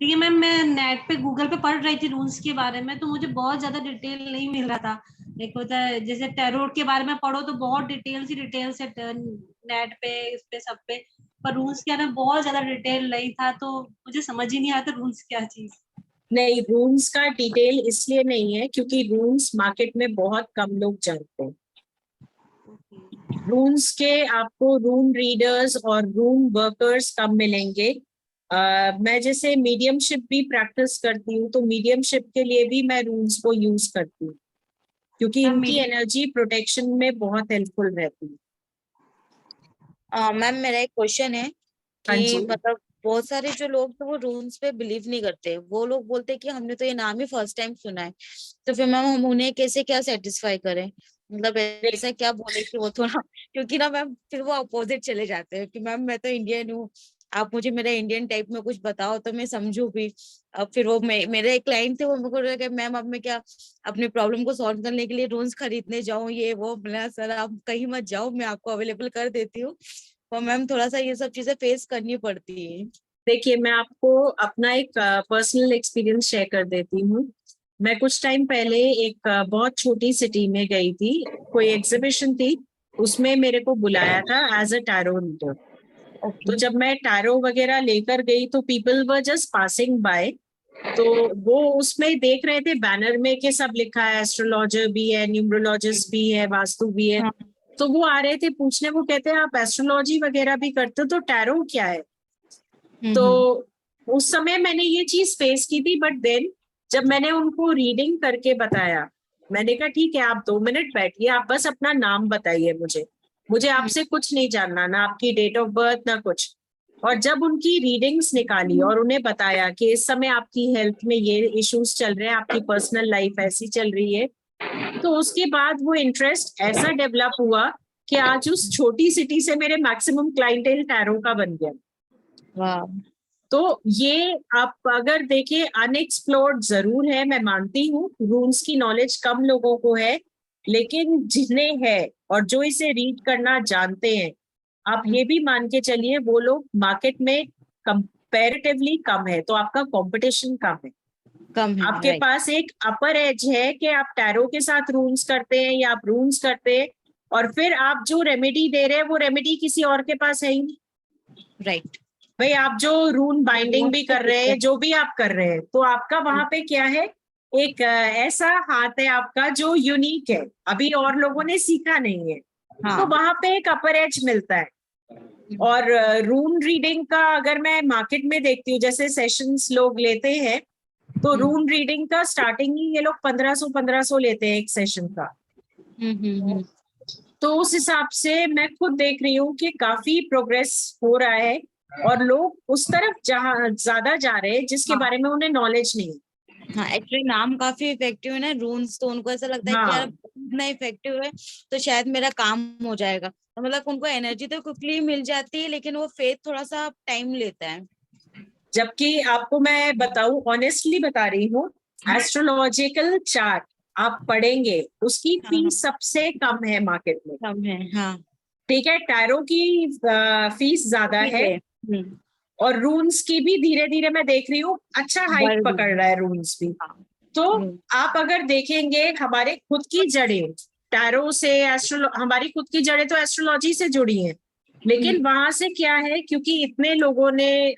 देखिए मैम, मैं नेट पे गूगल पे पढ़ रही थी रून्स के बारे में, तो मुझे बहुत ज्यादा डिटेल नहीं मिल रहा था। एक होता है जैसे टैरोट के बारे में पढ़ो तो बहुत डिटेल से नेट पे, इस पे सब पे, पर रून्स के बारे में बहुत ज्यादा डिटेल नहीं था, तो मुझे समझ ही नहीं आता रून्स क्या चीज। नहीं, रून्स का डिटेल इसलिए नहीं है क्योंकि रून्स मार्केट में बहुत कम लोग जानते हैं। रून्स के आपको रून रीडर्स और रून वर्कर्स कम मिलेंगे। मैं जैसे मीडियमशिप भी प्रैक्टिस करती हूँ, तो मीडियमशिप के लिए भी मैं रून्स को यूज करती हूँ क्योंकि मैम इनकी मेरी एनर्जी प्रोटेक्शन में बहुत हेल्पफुल रहती है। मैम मेरा एक क्वेश्चन है हाँ कि जी। मतलब बहुत सारे जो लोग तो वो रूल्स पे बिलीव नहीं करते, वो लोग बोलते हैं कि हमने तो ये नाम ही फर्स्ट टाइम सुना है, तो फिर मैम हम उन्हें कैसे क्या सेटिस्फाई करें, मतलब ऐसा क्या बोले कि वो थोड़ा क्योंकि ना मैम फिर वो अपोजिट चले जाते हैं कि मैम मैं तो इंडियन हूँ, आप मुझे मेरा इंडियन टाइप में कुछ बताओ तो मैं समझू भी। अब फिर वो मेरे एक क्लाइंट थे, वो मेरे को लगा मैम अब मैं क्या अपनी प्रॉब्लम को सॉल्व करने के लिए रूल्स खरीदने जाऊं, ये वो, बोला सर आप कहीं मत जाओ, मैं आपको अवेलेबल कर देती हूँ। तो मैम थोड़ा सा ये सब चीजें फेस करनी पड़ती है। देखिए, मैं आपको अपना एक पर्सनल एक्सपीरियंस शेयर कर देती हूँ। मैं कुछ टाइम पहले एक बहुत छोटी सिटी में गई थी, कोई एग्जीबिशन थी, उसमें मेरे को बुलाया था एज अ टैरो रीडर। तो ओके। जब मैं टैरो वगैरह लेकर गई तो people were just passing by, तो वो उसमें देख रहे थे बैनर में कि सब लिखा है, एस्ट्रोलॉजर भी है, न्यूमरोलॉजिस्ट भी है, वास्तु भी है। हाँ। तो वो आ रहे थे पूछने, वो कहते हैं आप एस्ट्रोलॉजी वगैरह भी करते हो तो टैरो क्या है। तो हम्म। उस समय मैंने ये चीज फेस की थी, बट देन जब मैंने उनको रीडिंग करके बताया, मैंने कहा ठीक है आप 2 मिनट बैठिए, आप बस अपना नाम बताइए, मुझे मुझे आपसे कुछ नहीं जानना, ना आपकी डेट ऑफ बर्थ ना कुछ। और जब उनकी रीडिंग्स निकाली और उन्हें बताया कि इस समय आपकी हेल्थ में ये इश्यूज चल रहे हैं, आपकी पर्सनल लाइफ ऐसी चल रही है, तो उसके बाद वो इंटरेस्ट ऐसा डेवलप हुआ कि आज उस छोटी सिटी से मेरे मैक्सिमम क्लाइंटेल टैरो का बन गया। वाह। तो ये आप अगर देखिए अनएक्सप्लोर्ड जरूर है, मैं मानती हूँ रून्स की नॉलेज कम लोगों को है, लेकिन जिन्हें है और जो इसे रीड करना जानते हैं, आप ये भी मान के चलिए वो लोग मार्केट में कंपैरेटिवली कम है, तो आपका कंपटीशन कम है। कम है, आपके राइट। पास एक अपर एज है कि आप टैरो के साथ रून्स करते हैं या आप रून्स करते हैं, और फिर आप जो रेमेडी दे रहे हैं वो रेमेडी किसी और के पास है ही नहीं। राइट। भाई आप जो रून बाइंडिंग भी कर रहे हैं, जो भी आप कर रहे हैं, तो आपका वहां पे क्या है, एक ऐसा हाथ है आपका जो यूनिक है, अभी और लोगों ने सीखा नहीं है, तो हाँ। वहां पे एक अपर एज मिलता है। और रून रीडिंग का अगर मैं मार्केट में देखती हूँ, जैसे सेशंस लोग लेते हैं, तो रून रीडिंग का स्टार्टिंग ही ये लोग 1500 लेते हैं एक सेशन का। हम्म। तो उस हिसाब से मैं खुद देख रही हूँ कि काफी प्रोग्रेस हो रहा है और लोग उस तरफ जहाँ ज्यादा जा रहे हैं जिसके हाँ। बारे में उन्हें नॉलेज नहीं है। हाँ, एक्चुअली नाम काफी इफेक्टिव है ना रून्स, तो उनको ऐसा लगता है कि यार हाँ, इतना इफेक्टिव है तो शायद मेरा काम हो जाएगा, तो मतलब उनको एनर्जी तो क्विकली मिल जाती है, लेकिन वो फेथ थोड़ा सा टाइम लेता है। जबकि आपको मैं बताऊं, ऑनेस्टली बता रही हूँ, एस्ट्रोलॉजिकल चार्ट आप पढ़ेंगे उसकी हाँ। हाँ, फीस सबसे कम है मार्केट में। कम है। हाँ। ठीक है, टैरो की फीस ज्यादा ठीक है, है। और रून्स की भी धीरे धीरे मैं देख रही हूँ अच्छा हाइक बढ़ रही पकड़ है। रहा है रून्स भी। हाँ। तो हम्म। आप अगर देखेंगे हमारे खुद की जड़ें टैरो से, हमारी खुद की जड़ें तो एस्ट्रोलॉजी से जुड़ी हैं, लेकिन वहां से क्या है, क्योंकि इतने लोगों ने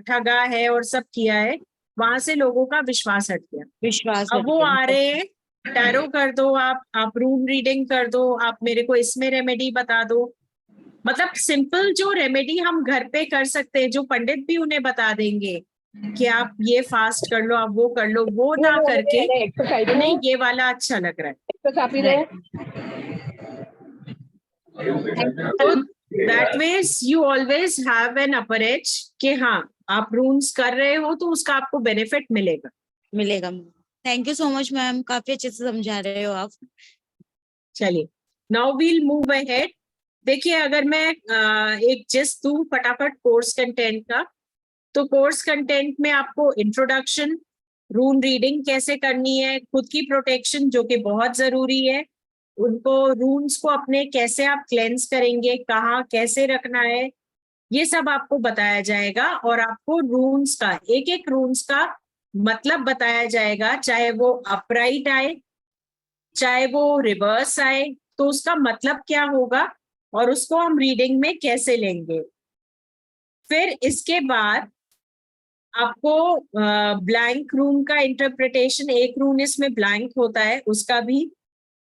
ठगा है और सब किया है, वहां से लोगों का विश्वास हट गया। विश्वास हट अब वो आ गया। रहे हैं, टैरो कर दो, आप रूम रीडिंग कर दो, आप मेरे को इसमें रेमेडी बता दो। मतलब सिंपल जो रेमेडी हम घर पे कर सकते हैं, जो पंडित भी उन्हें बता देंगे कि आप ये फास्ट कर लो, आप वो कर लो, वो ना करके उन्हें ये वाला अच्छा लग रहा है। तो that means you always have an upper as कि हाँ आप रूम्स कर रहे हो तो उसका आपको बेनिफिट मिलेगा। मिलेगा। Thank you so much ma'am, काफी अच्छे से समझा रहे हो आप। चलिए, नाउ वील मूव अहेड। देखिए, अगर मैं एक जिस दूं फटाफट कोर्स कंटेंट का, तो कोर्स कंटेंट में आपको इंट्रोडक्शन, रून रीडिंग कैसे करनी है, खुद की प्रोटेक्शन जो कि बहुत जरूरी है, उनको रून्स को अपने कैसे आप क्लेंस करेंगे, कहाँ कैसे रखना है, ये सब आपको बताया जाएगा और आपको रून्स का एक एक रून्स का मतलब बताया जाएगा, चाहे वो अपराइट आए चाहे वो रिवर्स आए, तो उसका मतलब क्या होगा और उसको हम रीडिंग में कैसे लेंगे। फिर इसके बाद आपको ब्लैंक रून का इंटरप्रिटेशन, एक रून इसमें ब्लैंक होता है उसका भी,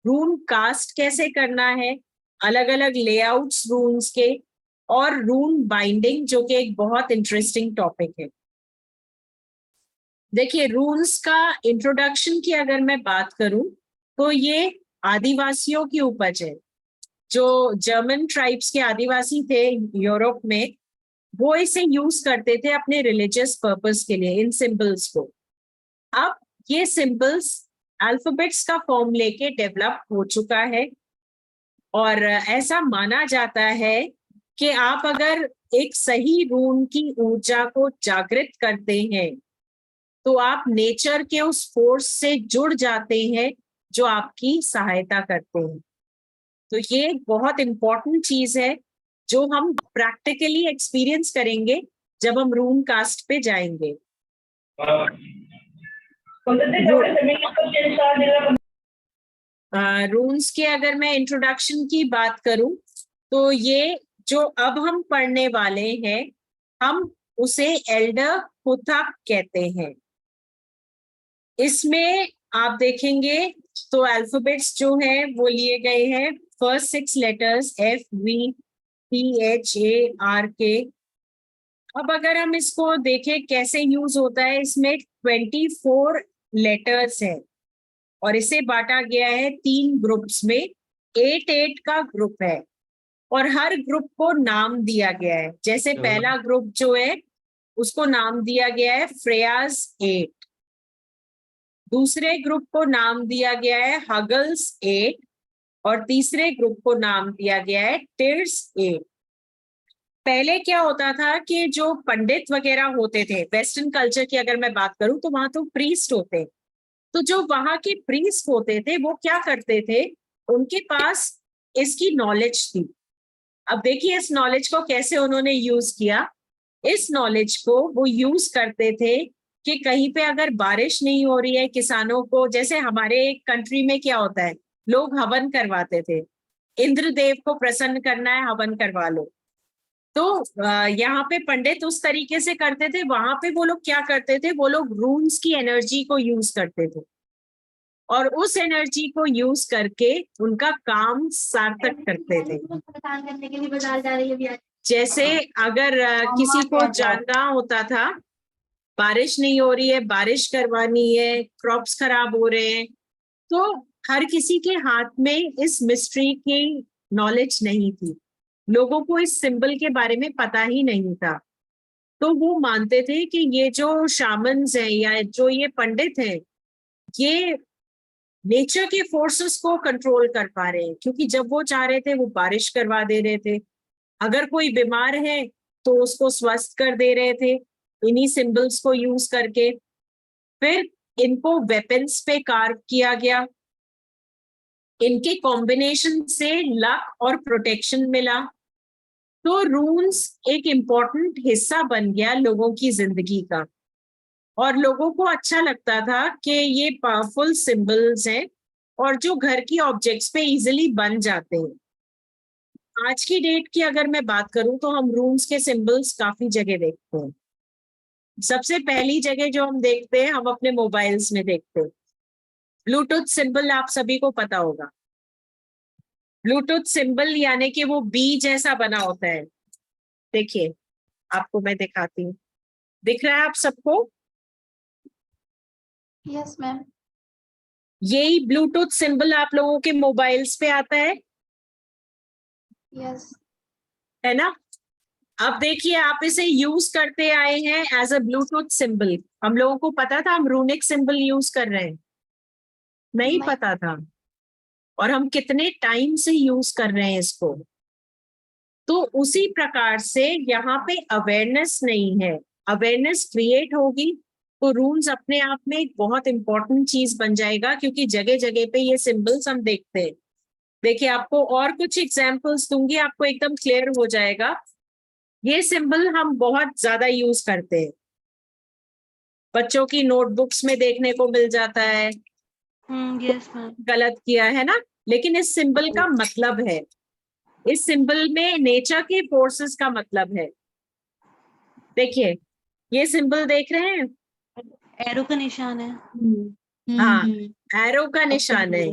रून कास्ट कैसे करना है, अलग अलग लेआउट्स रून्स के, और रून बाइंडिंग जो कि एक बहुत इंटरेस्टिंग टॉपिक है। देखिए रून्स का इंट्रोडक्शन की अगर मैं बात करूं तो ये आदिवासियों की उपज है। जो जर्मन ट्राइब्स के आदिवासी थे यूरोप में, वो इसे यूज करते थे अपने रिलीजियस पर्पस के लिए, इन सिंबल्स को। अब ये सिंबल्स अल्फाबेट्स का फॉर्म लेके डेवलप हो चुका है और ऐसा माना जाता है कि आप अगर एक सही रून की ऊर्जा को जागृत करते हैं तो आप नेचर के उस फोर्स से जुड़ जाते हैं जो आपकी सहायता करते हैं। तो ये एक बहुत इंपॉर्टेंट चीज है जो हम प्रैक्टिकली एक्सपीरियंस करेंगे जब हम रून कास्ट पे जाएंगे। रून्स के अगर मैं इंट्रोडक्शन की बात करूं तो ये जो अब हम पढ़ने वाले हैं हम उसे एल्डर हुथाक कहते हैं। इसमें आप देखेंगे तो अल्फाबेट्स जो है वो लिए गए हैं, फर्स्ट 6 लेटर्स FVTHARK। अब अगर हम इसको देखें कैसे यूज होता है, इसमें 24 लेटर्स है और इसे बांटा गया है 3 ग्रुप्स में, 8-8 का ग्रुप है और हर ग्रुप को नाम दिया गया है। जैसे पहला ग्रुप जो है उसको नाम दिया गया है फ्रेयाज 8, दूसरे ग्रुप को नाम दिया गया है हगल्स 8 और तीसरे ग्रुप को नाम दिया गया है टिर्स 8। पहले क्या होता था कि जो पंडित वगैरह होते थे, वेस्टर्न कल्चर की अगर मैं बात करूं तो वहां तो प्रीस्ट होते, तो जो वहां के प्रीस्ट होते थे वो क्या करते थे, उनके पास इसकी नॉलेज थी। अब देखिए इस नॉलेज को कैसे उन्होंने यूज किया। इस नॉलेज को वो यूज करते थे कि कहीं पे अगर बारिश नहीं हो रही है, किसानों को, जैसे हमारे कंट्री में क्या होता है, लोग हवन करवाते थे, इंद्रदेव को प्रसन्न करना है हवन करवा लो। तो यहाँ पे पंडित उस तरीके से करते थे, वहां पे वो लोग क्या करते थे, वो लोग रून्स की एनर्जी को यूज करते थे और उस एनर्जी को यूज करके उनका काम सार्थक करते थे। जैसे अगर किसी को जानना होता था बारिश नहीं हो रही है, बारिश करवानी है, क्रॉप्स खराब हो रहे हैं, तो हर किसी के हाथ में इस मिस्ट्री की नॉलेज नहीं थी, लोगों को इस सिंबल के बारे में पता ही नहीं था। तो वो मानते थे कि ये जो शामन्स हैं या जो ये पंडित हैं ये नेचर के फोर्सेस को कंट्रोल कर पा रहे हैं, क्योंकि जब वो चाह रहे थे वो बारिश करवा दे रहे थे, अगर कोई बीमार है तो उसको स्वस्थ कर दे रहे थे इन्हीं सिंबल्स को यूज करके। फिर इनको वेपन्स पे कार्व किया गया, इनके कॉम्बिनेशन से लक और प्रोटेक्शन मिला। तो रून्स एक इम्पॉर्टेंट हिस्सा बन गया लोगों की जिंदगी का और लोगों को अच्छा लगता था कि ये पावरफुल सिंबल्स हैं और जो घर की ऑब्जेक्ट्स पे इजीली बन जाते हैं। आज की डेट की अगर मैं बात करूं तो हम रून्स के सिंबल्स काफी जगह देखते हैं। सबसे पहली जगह जो हम देखते हैं, हम अपने मोबाइल्स में देखते हैं। ब्लूटूथ सिंबल आप सभी को पता होगा। ब्लूटूथ सिंबल यानी कि वो बी जैसा बना होता है। देखिए आपको मैं दिखाती हूँ, दिख रहा है आप सबको? Yes ma'am. यही ब्लूटूथ सिंबल आप लोगों के मोबाइल्स पे आता है। यस। है ना? अब देखिए आप इसे यूज करते आए हैं एज अ ब्लूटूथ सिंबल। हम लोगों को पता था हम रूनिक सिंबल यूज कर रहे हैं? नहीं पता था। और हम कितने टाइम से यूज कर रहे हैं इसको। तो उसी प्रकार से यहाँ पे अवेयरनेस नहीं है, अवेयरनेस क्रिएट होगी तो रून्स अपने आप में एक बहुत इंपॉर्टेंट चीज बन जाएगा, क्योंकि जगह जगह पे ये सिंबल्स हम देखते हैं। देखिए आपको और कुछ एग्जाम्पल्स दूंगी, आपको एकदम क्लियर हो जाएगा। ये सिंबल हम बहुत ज्यादा यूज करते हैं, बच्चों की नोटबुक्स में देखने को मिल जाता है। Yes ma'am. गलत किया है ना, लेकिन इस सिंबल का मतलब है, इस सिंबल में नेचर के फोर्सेस का मतलब है। देखिए ये सिंबल देख रहे हैं, एरो का निशान है। हाँ एरो का निशान है,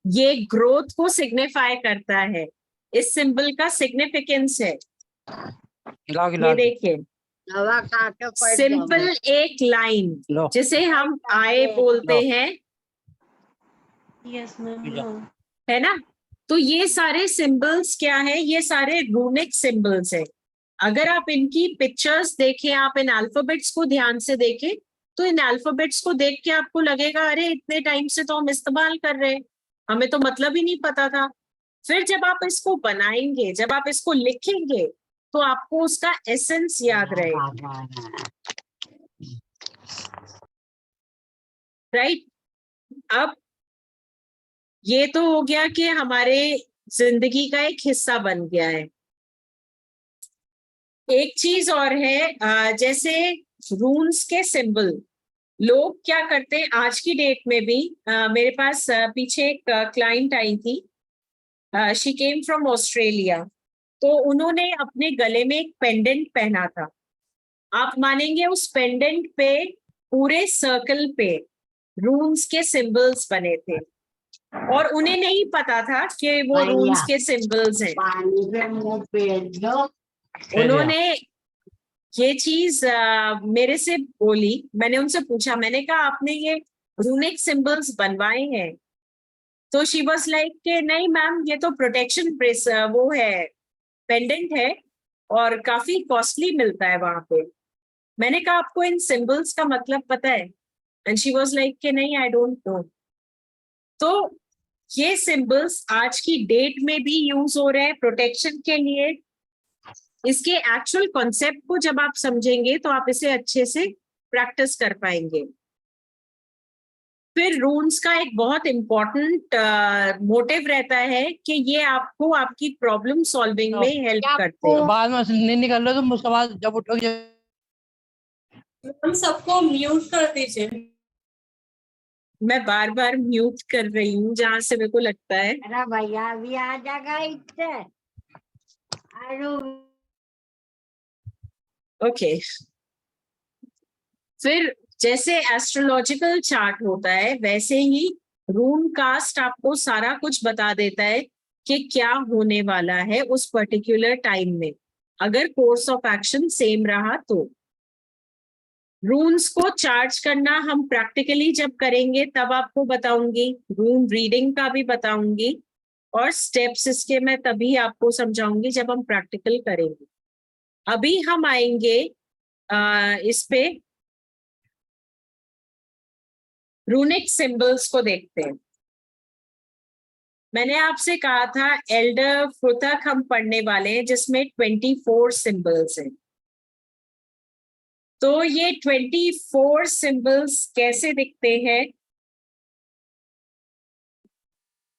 ये ग्रोथ को सिग्निफाई करता है, इस सिंबल का सिग्निफिकेंस है। ये देखिए सिंपल एक लाइन जिसे हम आए बोलते हैं, यस मैम। है ना। तो ये सारे सिंबल्स क्या है, ये सारे रूनिक सिंबल्स है। अगर आप इनकी पिक्चर्स देखें, आप इन अल्फाबेट्स को ध्यान से देखें, तो इन अल्फाबेट्स को देख के आपको लगेगा अरे इतने टाइम से तो हम इस्तेमाल कर रहे हैं, हमें तो मतलब ही नहीं पता था। फिर जब आप इसको बनाएंगे, जब आप इसको लिखेंगे, तो आपको उसका एसेंस याद रहेगा, राइट। अब ये तो हो गया कि हमारे जिंदगी का एक हिस्सा बन गया है। एक चीज और है, जैसे रून्स के सिंबल, लोग क्या करते हैं आज की डेट में भी, मेरे पास पीछे एक क्लाइंट आई थी, शी केम फ्रॉम ऑस्ट्रेलिया, तो उन्होंने अपने गले में एक पेंडेंट पहना था। आप मानेंगे उस पेंडेंट पे पूरे सर्कल पे रून्स के सिंबल्स बने थे, और उन्हें नहीं पता था कि वो रून्स के सिंबल्स हैं। उन्होंने ये चीज मेरे से बोली, मैंने उनसे पूछा, मैंने कहा आपने ये रूनिक सिंबल्स बनवाए हैं? तो शी वाज लाइक कि नहीं मैम, ये तो प्रोटेक्शन प्रेस वो है, पेंडेंट है, और काफी कॉस्टली मिलता है वहां पे। मैंने कहा आपको इन सिंबल्स का मतलब पता है? एंड शी वाज लाइक कि नहीं आई डोंट नो। तो ये सिंबल्स आज की डेट में भी यूज हो रहे हैं प्रोटेक्शन के लिए। इसके एक्चुअल कॉन्सेप्ट को जब आप समझेंगे तो आप इसे अच्छे से प्रैक्टिस कर पाएंगे। फिर रून्स का एक बहुत इंपॉर्टेंट मोटिव रहता है कि ये आपको आपकी प्रॉब्लम सॉल्विंग में हेल्प करते हैं। बाद में नहीं निकल रहे तो उसके बाद जब उठोगे। हम सबको म्यूट कर दीजिए। मैं बार बार म्यूट कर रही हूँ जहां से मेरे को लगता है। अरे भैया अभी आ जाएगा इससे। ओके, फिर जैसे एस्ट्रोलॉजिकल चार्ट होता है, वैसे ही रून कास्ट आपको सारा कुछ बता देता है कि क्या होने वाला है उस पर्टिकुलर टाइम में, अगर कोर्स ऑफ एक्शन सेम रहा तो। रून्स को चार्ज करना हम प्रैक्टिकली जब करेंगे तब आपको बताऊंगी, रून रीडिंग का भी बताऊंगी, और स्टेप्स इसके मैं तभी आपको समझाऊंगी जब हम प्रैक्टिकल करेंगे। अभी हम आएंगे इस पे रूनिक सिंबल्स को देखते हैं। मैंने आपसे कहा था एल्डर फ्रुतक हम पढ़ने वाले हैं जिसमें 24 सिंबल्स हैं। तो ये 24 सिंबल्स कैसे दिखते हैं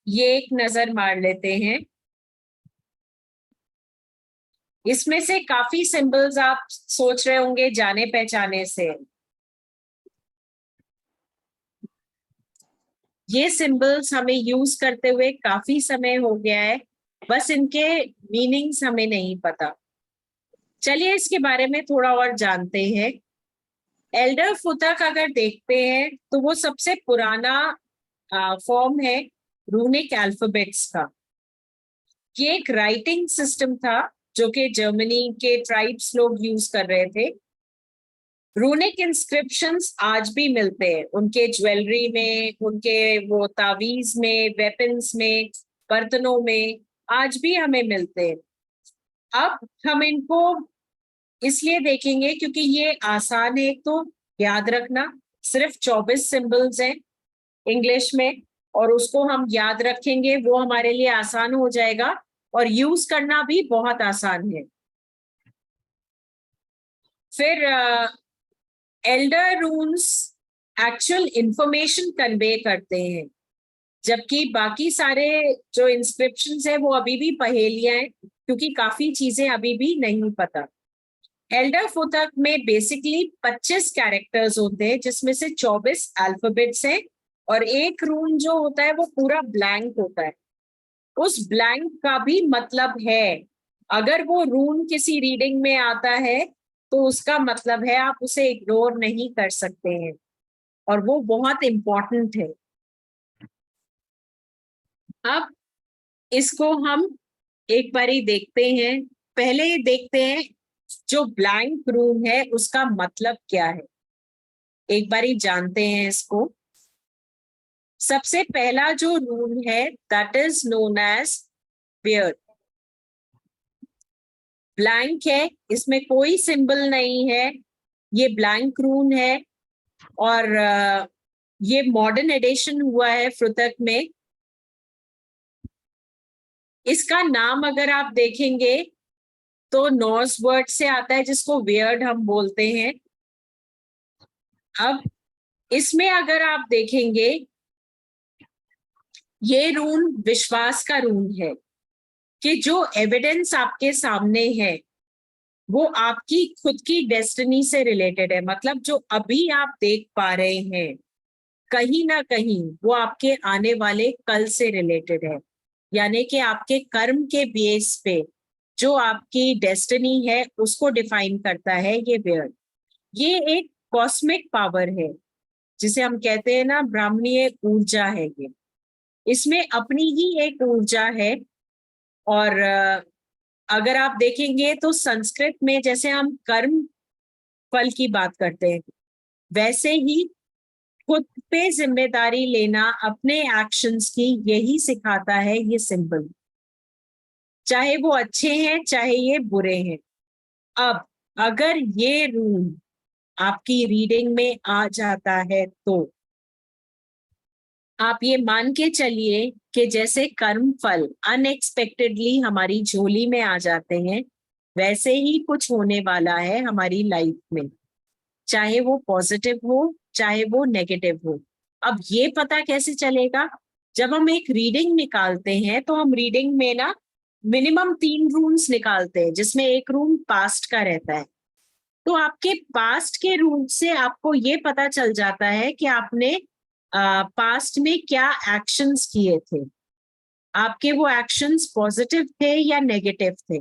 ये एक नजर मार लेते हैं। इसमें से काफी सिंबल्स आप सोच रहे होंगे जाने पहचाने से। ये सिंबल्स हमें यूज करते हुए काफी समय हो गया है, बस इनके मीनिंग्स हमें नहीं पता। चलिए इसके बारे में थोड़ा और जानते हैं। एल्डर फुतक अगर देखते हैं तो वो सबसे पुराना फॉर्म है रूनिक अल्फाबेट्स का। ये एक राइटिंग सिस्टम था जो कि जर्मनी के ट्राइब्स लोग यूज कर रहे थे। रूनिक इंस्क्रिप्शंस आज भी मिलते हैं उनके ज्वेलरी में, उनके वो तावीज में, वेपन्स में, बर्तनों में, आज भी हमें मिलते हैं। अब हम इनको इसलिए देखेंगे क्योंकि ये आसान है तो याद रखना, सिर्फ 24 सिंबल्स हैं इंग्लिश में, और उसको हम याद रखेंगे, वो हमारे लिए आसान हो जाएगा और यूज करना भी बहुत आसान है। फिर एल्डर रून्स एक्चुअल इंफॉर्मेशन कन्वे करते हैं, जबकि बाकी सारे जो इंस्क्रिप्शंस है वो अभी भी पहेलियां हैं क्योंकि काफी चीजें अभी भी नहीं पता। एल्डर फुतक में बेसिकली 25 कैरेक्टर्स होते हैं, जिसमें से 24 अल्फाबेट्स हैं और एक रून जो होता है वो पूरा ब्लैंक होता है। उस ब्लैंक का भी मतलब है, अगर वो रून किसी रीडिंग में आता है तो उसका मतलब है, आप उसे इग्नोर नहीं कर सकते हैं और वो बहुत इंपॉर्टेंट है। अब इसको हम एक बारी देखते हैं। पहले देखते हैं जो ब्लैंक रूम है उसका मतलब क्या है, एक बारी जानते हैं इसको। सबसे पहला जो रूल है that is known as where. Blank है, इसमें कोई सिंबल नहीं है, ये ब्लैंक रून है और ये मॉडर्न एडिशन हुआ है फ्रुतक में। इसका नाम अगर आप देखेंगे तो नॉर्स वर्ड से आता है जिसको वियर्ड हम बोलते हैं। अब इसमें अगर आप देखेंगे ये रून विश्वास का रून है कि जो एविडेंस आपके सामने है वो आपकी खुद की डेस्टिनी से रिलेटेड है। मतलब जो अभी आप देख पा रहे हैं कहीं ना कहीं वो आपके आने वाले कल से रिलेटेड है, यानी कि आपके कर्म के बेस पे जो आपकी डेस्टिनी है उसको डिफाइन करता है ये वेयर। ये एक कॉस्मिक पावर है जिसे हम कहते हैं ना ब्राह्मणीय ऊर्जा है ये। इसमें अपनी ही एक ऊर्जा है और अगर आप देखेंगे तो संस्कृत में जैसे हम कर्म फल की बात करते हैं वैसे ही खुद पे जिम्मेदारी लेना अपने एक्शंस की यही सिखाता है ये सिंबल, चाहे वो अच्छे हैं चाहे ये बुरे हैं। अब अगर ये रूल आपकी रीडिंग में आ जाता है तो आप ये मान के चलिए कि जैसे कर्म फल अनएक्सपेक्टेडली हमारी झोली में आ जाते हैं वैसे ही कुछ होने वाला है हमारी लाइफ में, चाहे वो पॉजिटिव हो चाहे वो नेगेटिव हो। अब ये पता कैसे चलेगा, जब हम एक रीडिंग निकालते हैं तो हम रीडिंग में ना मिनिमम 3 रूम्स निकालते हैं जिसमें एक रूम पास्ट का रहता है। तो आपके पास्ट के रूम से आपको ये पता चल जाता है कि आपने पास्ट में क्या एक्शंस किए थे, आपके वो एक्शंस पॉजिटिव थे या नेगेटिव थे।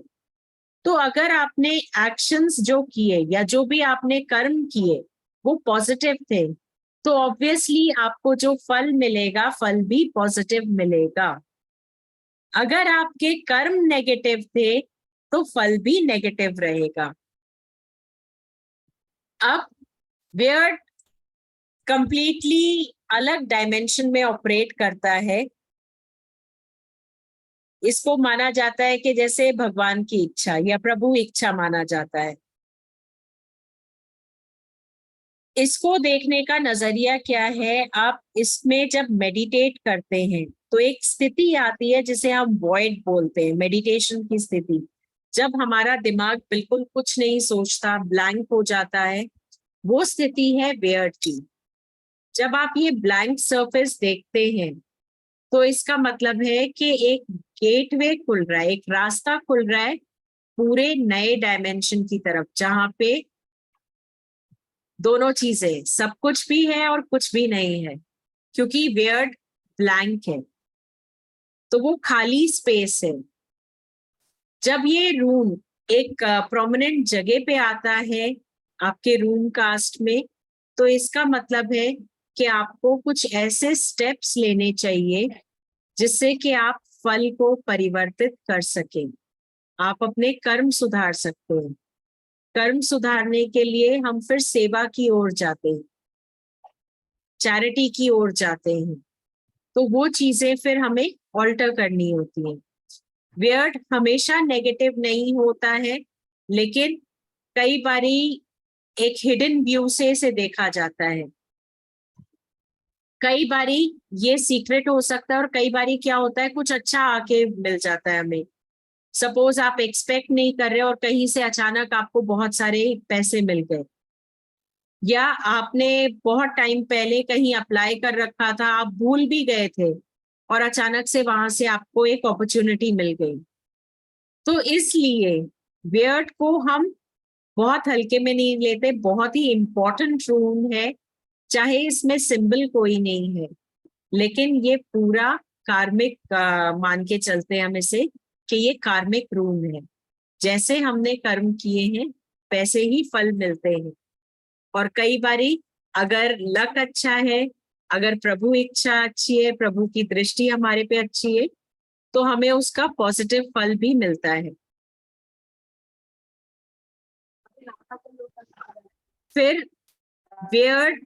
तो अगर आपने एक्शंस जो किए या जो भी आपने कर्म किए वो पॉजिटिव थे तो ऑब्वियसली आपको जो फल मिलेगा फल भी पॉजिटिव मिलेगा। अगर आपके कर्म नेगेटिव थे तो फल भी नेगेटिव रहेगा। अब वेयर्ड कंप्लीटली अलग डायमेंशन में ऑपरेट करता है। इसको माना जाता है कि जैसे भगवान की इच्छा या प्रभु इच्छा माना जाता है। इसको देखने का नजरिया क्या है, आप इसमें जब मेडिटेट करते हैं तो एक स्थिति आती है जिसे हम वॉइड बोलते हैं, मेडिटेशन की स्थिति, जब हमारा दिमाग बिल्कुल कुछ नहीं सोचता, ब्लैंक हो जाता है, वो स्थिति है वेयर्ड की। जब आप ये ब्लैंक सरफेस देखते हैं तो इसका मतलब है कि एक गेटवे खुल रहा है, एक रास्ता खुल रहा है पूरे नए डायमेंशन की तरफ, जहां पे दोनों चीजें, सब कुछ भी है और कुछ भी नहीं है, क्योंकि वेयर्ड ब्लैंक है तो वो खाली स्पेस है। जब ये रूम एक प्रोमिनेंट जगह पे आता है आपके रूम कास्ट में तो इसका मतलब है कि आपको कुछ ऐसे स्टेप्स लेने चाहिए जिससे कि आप फल को परिवर्तित कर सकें, आप अपने कर्म सुधार सकते हैं। कर्म सुधारने के लिए हम फिर सेवा की ओर जाते हैं, चैरिटी की ओर जाते हैं, तो वो चीजें फिर हमें ऑल्टर करनी होती हैं। वेयर्ड हमेशा नेगेटिव नहीं होता है, लेकिन कई बारी एक हिडन व्यू से इसे देखा जाता है। कई बारी ये सीक्रेट हो सकता है और कई बारी क्या होता है कुछ अच्छा आके मिल जाता है हमें। सपोज आप एक्सपेक्ट नहीं कर रहे और कहीं से अचानक आपको बहुत सारे पैसे मिल गए, या आपने बहुत टाइम पहले कहीं अप्लाई कर रखा था, आप भूल भी गए थे और अचानक से वहां से आपको एक अपॉर्चुनिटी मिल गई। तो इसलिए वेयर्ड को हम बहुत हल्के में नहीं लेते, बहुत ही इंपॉर्टेंट रून है, चाहे इसमें सिंबल कोई नहीं है, लेकिन ये पूरा कार्मिक मान के चलते हैं हम इसे कि ये कार्मिक रून है। जैसे हमने कर्म किए हैं वैसे ही फल मिलते हैं। और कई बारी अगर लक अच्छा है, अगर प्रभु इच्छा अच्छी है, प्रभु की दृष्टि हमारे पे अच्छी है, तो हमें उसका पॉजिटिव फल भी मिलता है। फिर वियर्ड,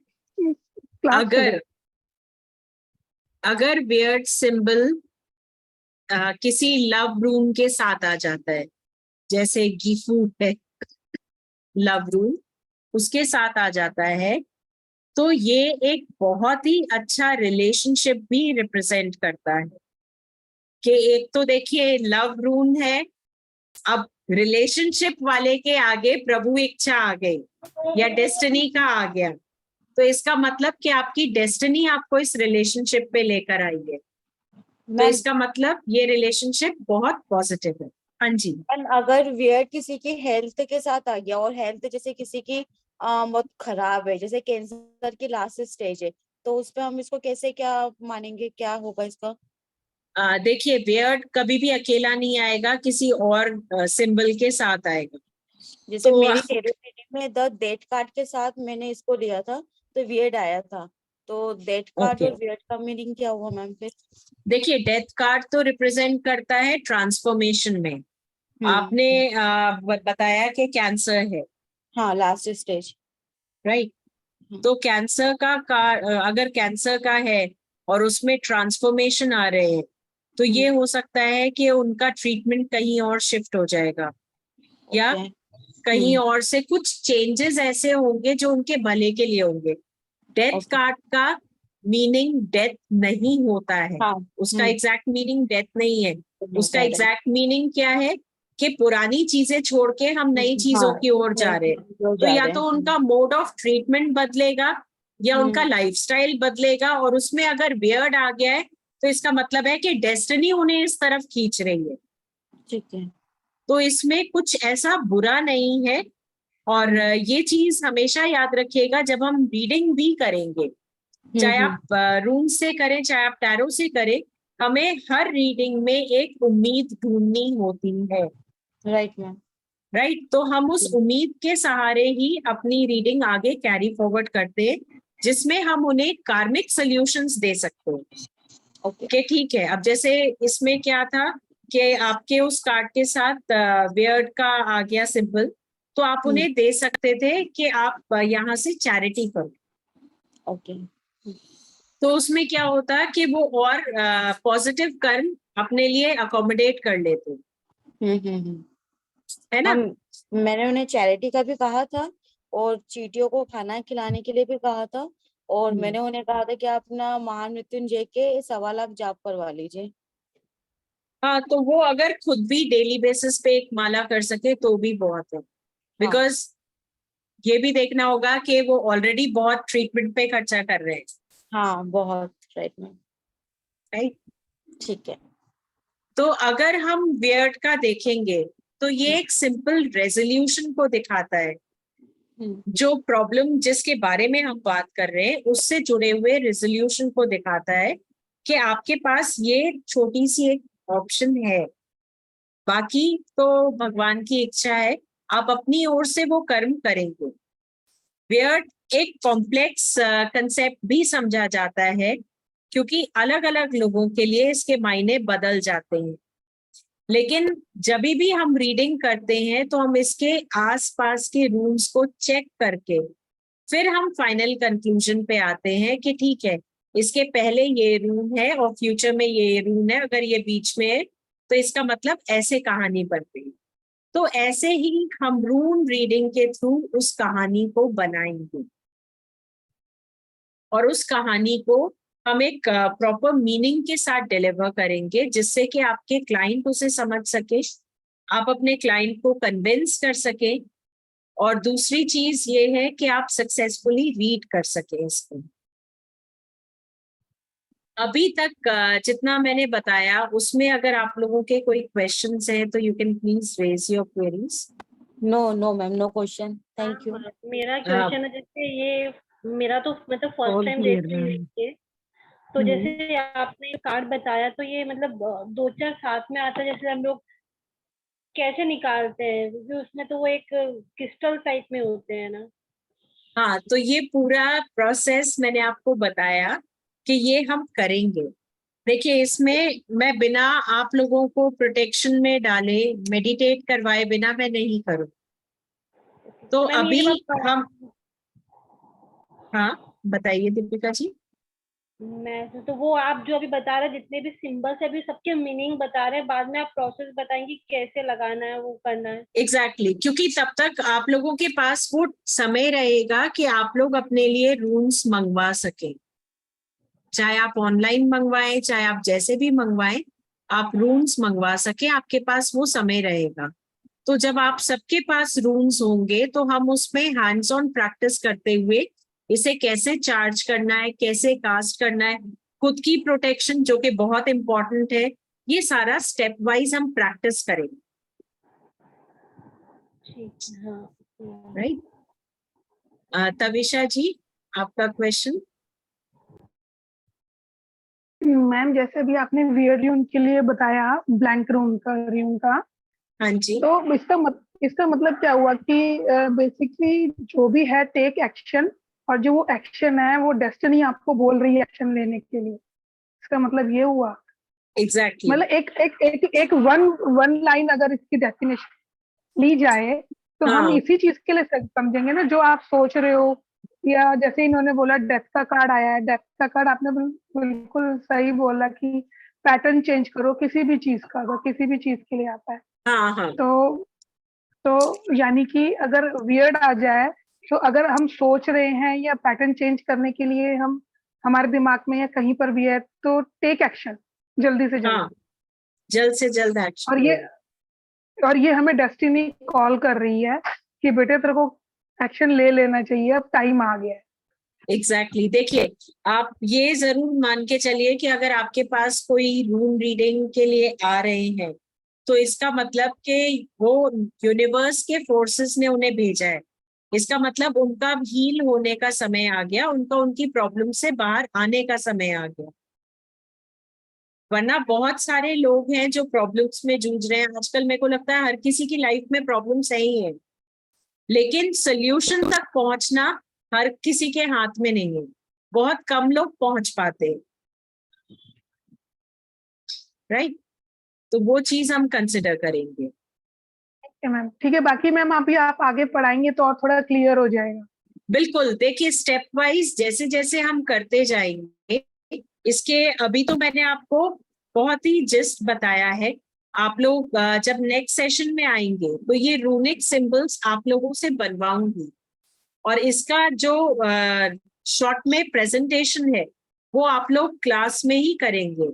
अगर वियर्ड सिंबल किसी लव रूम के साथ आ जाता है, जैसे गिफू है लव रूम, उसके साथ आ जाता है, तो ये एक बहुत ही अच्छा रिलेशनशिप भी रिप्रेजेंट करता है। कि एक तो देखिए लव रून है, अब रिलेशनशिप वाले के आगे प्रभु इच्छा आ गई या डेस्टिनी का आ गया, तो इसका मतलब कि आपकी डेस्टिनी आपको इस रिलेशनशिप पे लेकर आई है, तो इसका मतलब ये रिलेशनशिप बहुत पॉजिटिव है। हाँ जी। अगर वियर्ड किसी की हेल्थ के साथ आ गया और हेल्थ जैसे किसी की बहुत खराब है, जैसे कैंसर की लास्ट स्टेज है, तो उस पे हम इसको कैसे क्या मानेंगे, क्या होगा इसका? देखिए वियर्ड कभी भी अकेला नहीं आएगा, किसी और सिंबल के साथ आएगा। जैसे तो मेरी टेरो रीडिंग में द डेट कार्ड के साथ मैंने इसको लिया था तो वियर्ड आया था, तो डेट कार्ड और वियर्ड का मीनिंग क्या हुआ मैम फिर? देखिए डेथ कार्ड तो रिप्रेजेंट करता है ट्रांसफॉर्मेशन में। आपने बताया कि कैंसर है, हाँ लास्ट स्टेज, राइट। तो कैंसर का अगर कैंसर का है और उसमें ट्रांसफॉर्मेशन आ रहे हैं, तो ये हो सकता है कि उनका ट्रीटमेंट कहीं और शिफ्ट हो जाएगा, या कहीं और से कुछ चेंजेस ऐसे होंगे जो उनके भले के लिए होंगे। डेथ कार्ड का मीनिंग डेथ नहीं होता है। उसका एग्जैक्ट मीनिंग डेथ नहीं है। उसका एग्जैक्ट मीनिंग क्या है कि पुरानी चीजें छोड़ के हम नई चीजों की ओर जा रहे हैं। तो या तो उनका मोड ऑफ ट्रीटमेंट बदलेगा या उनका लाइफस्टाइल बदलेगा, और उसमें अगर वियर्ड आ गया है तो इसका मतलब है कि डेस्टिनी उन्हें इस तरफ खींच रही है। ठीक है। तो इसमें कुछ ऐसा बुरा नहीं है। और ये चीज हमेशा याद रखिएगा जब हम रीडिंग भी करेंगे, चाहे आप रूम से करें चाहे आप टैरो से करें, हमें हर रीडिंग में एक उम्मीद ढूंढनी होती है। Right ma'am. राइट। तो हम उस उम्मीद के सहारे ही अपनी रीडिंग आगे कैरी फॉरवर्ड करते हैं, जिसमें हम उन्हें कार्मिक सॉल्यूशंस दे सकते हैं। ओके ठीक है। अब जैसे इसमें क्या था कि आपके उस कार्ड के साथ वियर्ड का आ गया सिंबल, तो आप उन्हें दे सकते थे कि आप यहाँ से चैरिटी करो। ओके। तो उसमें क्या होता है कि वो और पॉजिटिव कर्म अपने लिए अकोमोडेट कर लेते है ना। मैंने उन्हें चैरिटी का भी कहा था और चींटियों को खाना खिलाने के लिए भी कहा था, और मैंने उन्हें कहा था कि आप अपना महामृत्युंजय के 1.25 लाख जाप करवा लीजिए। हाँ, तो वो अगर खुद भी डेली बेसिस पे एक माला कर सके तो भी बहुत है, बिकॉज ये भी देखना होगा कि वो ऑलरेडी बहुत ट्रीटमेंट पे खर्चा कर रहे हैं। हाँ बहुत, राइट मैम। राइट, ठीक है। तो अगर हम वियर्ड का देखेंगे तो ये एक सिंपल रेजोल्यूशन को दिखाता है। जो प्रॉब्लम जिसके बारे में हम बात कर रहे हैं उससे जुड़े हुए रेजोल्यूशन को दिखाता है कि आपके पास ये छोटी सी एक ऑप्शन है, बाकी तो भगवान की इच्छा है, आप अपनी ओर से वो कर्म करेंगे। वियर्ड एक कॉम्प्लेक्स कंसेप्ट भी समझा जाता है, क्योंकि अलग अलग लोगों के लिए इसके मायने बदल जाते हैं। लेकिन जब भी हम रीडिंग करते हैं तो हम इसके आसपास के रूल्स को चेक करके फिर हम फाइनल कंक्लूजन पे आते हैं कि ठीक है, इसके पहले ये रूल है और फ्यूचर में ये रूल है, अगर ये बीच में है तो इसका मतलब ऐसे कहानी बन गई। तो ऐसे ही हम रूल रीडिंग के थ्रू उस कहानी को बनाएंगे, और उस कहानी को हम एक प्रॉपर मीनिंग के साथ डिलीवर करेंगे, जिससे कि आपके क्लाइंट उसे समझ सके, आप अपने क्लाइंट को कन्विंस कर सके, और दूसरी चीज ये है कि आप सक्सेसफुली रीड कर सके इसको। अभी तक जितना मैंने बताया उसमें अगर आप लोगों के कोई क्वेश्चंस हैं तो you can please raise your queries. No ma'am, no question, thank you. मेरा क्वेश्चन है, जैसे ये मेरा तो मतलब फर्स्ट टाइम देख रही हूँ ये, तो जैसे आपने कार्ड बताया तो ये मतलब 2-4 साथ में आता है, जैसे हम लोग कैसे निकालते हैं, क्योंकि उसमें तो वो एक क्रिस्टल टाइप में होते हैं ना। हाँ, तो ये पूरा प्रोसेस मैंने आपको बताया कि ये हम करेंगे। देखिए, इसमें मैं बिना आप लोगों को प्रोटेक्शन में डाले, मेडिटेट करवाए बिना मैं नहीं करूँ। तो मैम अभी ये हम, हाँ बताइए दीपिका जी। मैं तो वो आप जो अभी बता रहे हैं, जितने भी सिंबल्स है, अभी सबके मीनिंग बता रहे हैं, बाद में आप प्रोसेस बताएंगे कैसे लगाना है, वो करना है। एग्जैक्टली, क्योंकि तब तक आप लोगों के पास वो समय रहेगा कि आप लोग अपने लिए रूम्स मंगवा सकें। चाहे आप ऑनलाइन मंगवाएं, चाहे आप जैसे भी मंगवाएं, आप रूम्स मंगवा सके, आपके पास वो समय रहेगा। तो जब आप सबके पास रूम्स होंगे तो हम उसमें हैंड्स ऑन प्रैक्टिस करते हुए इसे कैसे चार्ज करना है, कैसे कास्ट करना है, खुद की प्रोटेक्शन जो कि बहुत इंपॉर्टेंट है, ये सारा स्टेप वाइज हम प्रैक्टिस करेंगे। ठीक, हाँ। राइट। तविशा जी, आपका क्वेश्चन। मैम जैसे अभी आपने वियर्ड यून के लिए बताया, ब्लैंक रूम का, हाँ जी। तो इसका मतलब क्या हुआ कि बेसिकली जो भी है टेक एक्शन, और जो वो एक्शन है वो डेस्टिनी आपको बोल रही है एक्शन लेने के लिए, इसका मतलब ये हुआ। एग्जैक्टली। मतलब एक वन लाइन अगर इसकी डेफिनेशन ली जाए तो हम हाँ इसी चीज के लिए समझेंगे ना, जो आप सोच रहे हो। या जैसे इन्होंने बोला डेथ का कार्ड आया है, डेथ का कार्ड आपने बिल्कुल सही बोला कि पैटर्न चेंज करो किसी भी चीज का, अगर किसी भी चीज के लिए आता है हाँ हाँ। तो यानी कि अगर वियर्ड आ जाए, तो अगर हम सोच रहे हैं या पैटर्न चेंज करने के लिए हम हमारे दिमाग में या कहीं पर भी है, तो टेक एक्शन जल्दी से हाँ, जल्दी। जल्द से जल्द और एक्शन। ये हमें डेस्टिनी कॉल कर रही है कि बेटे तेरे को एक्शन ले लेना चाहिए, अब टाइम आ गया है। एग्जैक्टली। देखिए, आप ये जरूर मान के चलिए कि अगर आपके पास कोई रूम रीडिंग के लिए आ रहे हैं तो इसका मतलब कि वो यूनिवर्स के फोर्सेस ने उन्हें भेजा है। इसका मतलब उनका हील होने का समय आ गया, उनका उनकी प्रॉब्लम से बाहर आने का समय आ गया। वरना बहुत सारे लोग हैं जो प्रॉब्लम्स में जूझ रहे हैं आजकल। मेरे को लगता है हर किसी की लाइफ में प्रॉब्लम्स है ही है, लेकिन सोल्यूशन तक पहुंचना हर किसी के हाथ में नहीं है। बहुत कम लोग पहुंच पाते। राइट। तो वो चीज हम कंसिडर करेंगे। मैम ठीक है, बाकी मैम अभी आप आगे पढ़ाएंगे तो और थोड़ा क्लियर हो जाएगा। बिल्कुल। देखिए, स्टेप वाइज जैसे जैसे हम करते जाएंगे, इसके अभी तो मैंने आपको बहुत ही जस्ट बताया है। आप लोग जब नेक्स्ट सेशन में आएंगे तो ये रूनिक सिंबल्स आप लोगों से बनवाऊंगी, और इसका जो शॉर्ट में प्रेजेंटेशन है वो आप लोग क्लास में ही करेंगे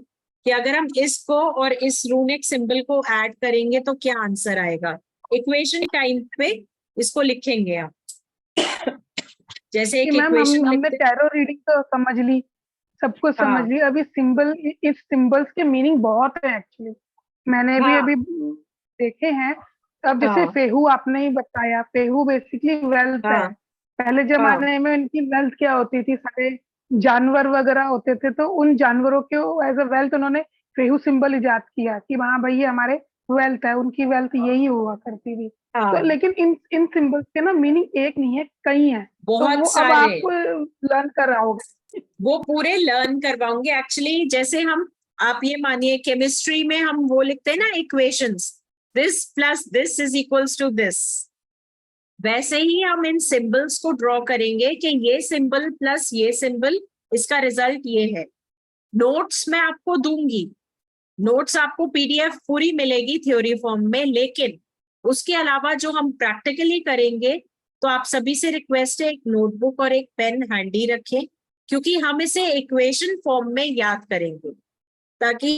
कि अगर हम इसको और इस रूनिक सिंबल को ऐड करेंगे तो क्या आंसर आएगा। इक्वेशन टाइम पे इसको लिखेंगे आप, जैसे एक मैम इक्वेशन हमने लिखते। टैरो रीडिंग तो समझ ली, सब कुछ समझ हाँ ली। अभी इस सिंबल्स के मीनिंग बहुत है एक्चुअली, मैंने भी हाँ अभी देखे हैं। अब जैसे हाँ फेहू आपने ही बताया, फेहू बेसिकली वेल्थ है। हाँ पहले हाँ जमाने में इनकी वेल्थ क्या होती थी, सारे जानवर वगैरह होते थे, तो उन जानवरों के एज अ वेल्थ उन्होंने फेहू सिंबल इजाद किया कि वहां भाई ये हमारे वेल्थ है, उनकी वेल्थ यही हुआ करती थी। तो हाँ। लेकिन इन इन सिंबल्स के ना मीनिंग एक नहीं है, कई है। तो बहुत वो अब सारे। आप लर्न कर रहोगे। वो पूरे लर्न करवाऊंगे एक्चुअली। जैसे हम, आप ये मानिए केमिस्ट्री में हम वो लिखते हैं ना equations, this plus this is equals to this, वैसे ही हम इन सिंबल्स को ड्रॉ करेंगे कि ये सिंबल प्लस ये सिंबल, इसका रिजल्ट ये है। नोट्स मैं आपको दूंगी, नोट्स आपको पीडीएफ पूरी मिलेगी थ्योरी फॉर्म में, लेकिन उसके अलावा जो हम प्रैक्टिकली करेंगे, तो आप सभी से रिक्वेस्ट है एक नोटबुक और एक पेन हैंडी रखें, क्योंकि हम इसे इक्वेशन फॉर्म में याद करेंगे, ताकि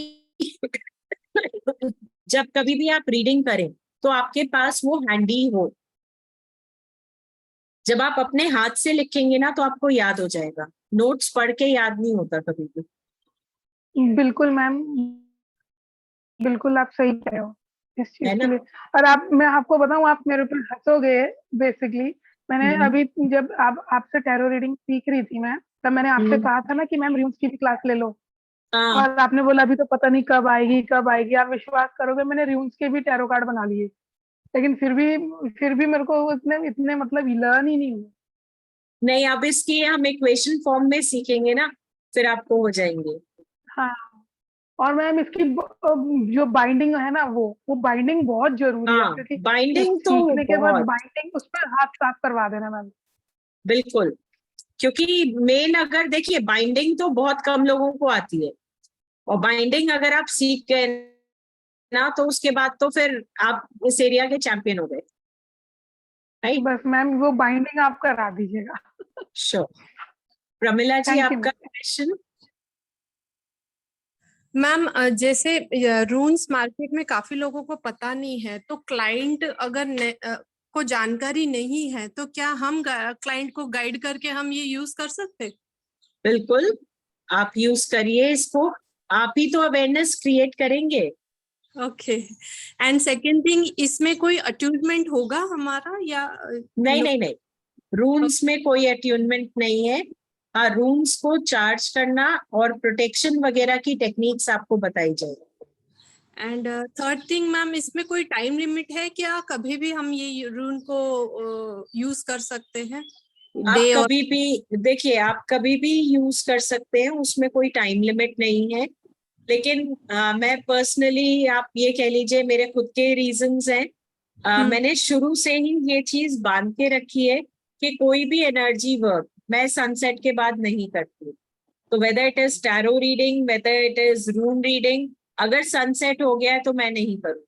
जब कभी भी आप रीडिंग करें तो आपके पास वो हैंडी हो। जब आप अपने हाथ से लिखेंगे ना तो आपको याद हो जाएगा, नोट्स पढ़ के याद नहीं होता कभी भी। बिल्कुल मैम, बिल्कुल आप सही कह रहे हो। इस चीज है के ना? लिए। और आप, मैं आपको बताऊं, आप मेरे ऊपर हंसोगे बेसिकली। मैंने अभी जब आप आपसे टैरो रीडिंग सीख रही थी मैं, तब मैंने आपसे हम्म, कहा था ना कि मैम रूम्स की भी क्लास ले लो, हाँ और आपने बोला अभी तो पता नहीं कब आएगी कब आएगी। आप विश्वास करोगे, मैंने रूम्स के भी टैरो कार्ड बना लिए, लेकिन फिर भी मेरे को इतने इतने मतलब लर्न ही नहीं हुए। नहीं, अब इसकी हम इक्वेशन फॉर्म में सीखेंगे ना, फिर आपको हो जाएंगे। हाँ, और मैम इसकी जो बाइंडिंग है ना, वो बाइंडिंग बहुत जरूरी है, हाँ, क्योंकि बाइंडिंग तो सीखने के बाद बहुत, बाइंडिंग उस पर हाथ साफ करवा देना मैम। बिल्कुल। क्योंकि मेन, अगर देखिए, बाइंडिंग तो बहुत कम लोगों को आती है, और बाइंडिंग अगर आप सीख गए ना, तो उसके बाद तो फिर आप इस एरिया के चैंपियन हो गए, राइट? बस मैम वो बाइंडिंग आप करा दीजिएगा। Sure. Pramila ji, thank you आपका मैम। क्वेश्चन। मैम जैसे रून्स मार्केट में काफी लोगों को पता नहीं है, तो क्लाइंट अगर को जानकारी नहीं है तो क्या हम क्लाइंट को गाइड करके हम ये यूज कर सकते? बिल्कुल, आप यूज करिए इसको, आप ही तो अवेयरनेस क्रिएट करेंगे। ओके। एंड सेकंड थिंग, इसमें कोई अट्यूनमेंट होगा हमारा या नहीं नहीं नहीं, रूम्स में कोई अट्यूनमेंट नहीं है। हाँ, रूम्स को चार्ज करना और प्रोटेक्शन वगैरह की टेक्निक्स आपको बताई जाएगी। एंड थर्ड थिंग मैम, इसमें कोई टाइम लिमिट है क्या? कभी भी हम ये रूम को यूज कर सकते हैं? आप डे और कभी भी देखिए, आप कभी भी यूज कर सकते हैं, उसमें कोई टाइम लिमिट नहीं है। लेकिन मैं पर्सनली, आप ये कह लीजिए, मेरे खुद के रीजंस हैं। मैंने शुरू से ही ये चीज बांध के रखी है कि कोई भी एनर्जी वर्क मैं सनसेट के बाद नहीं करती। तो whether it is tarot reading, whether it is room reading, अगर सनसेट हो गया है तो मैं नहीं करूँ,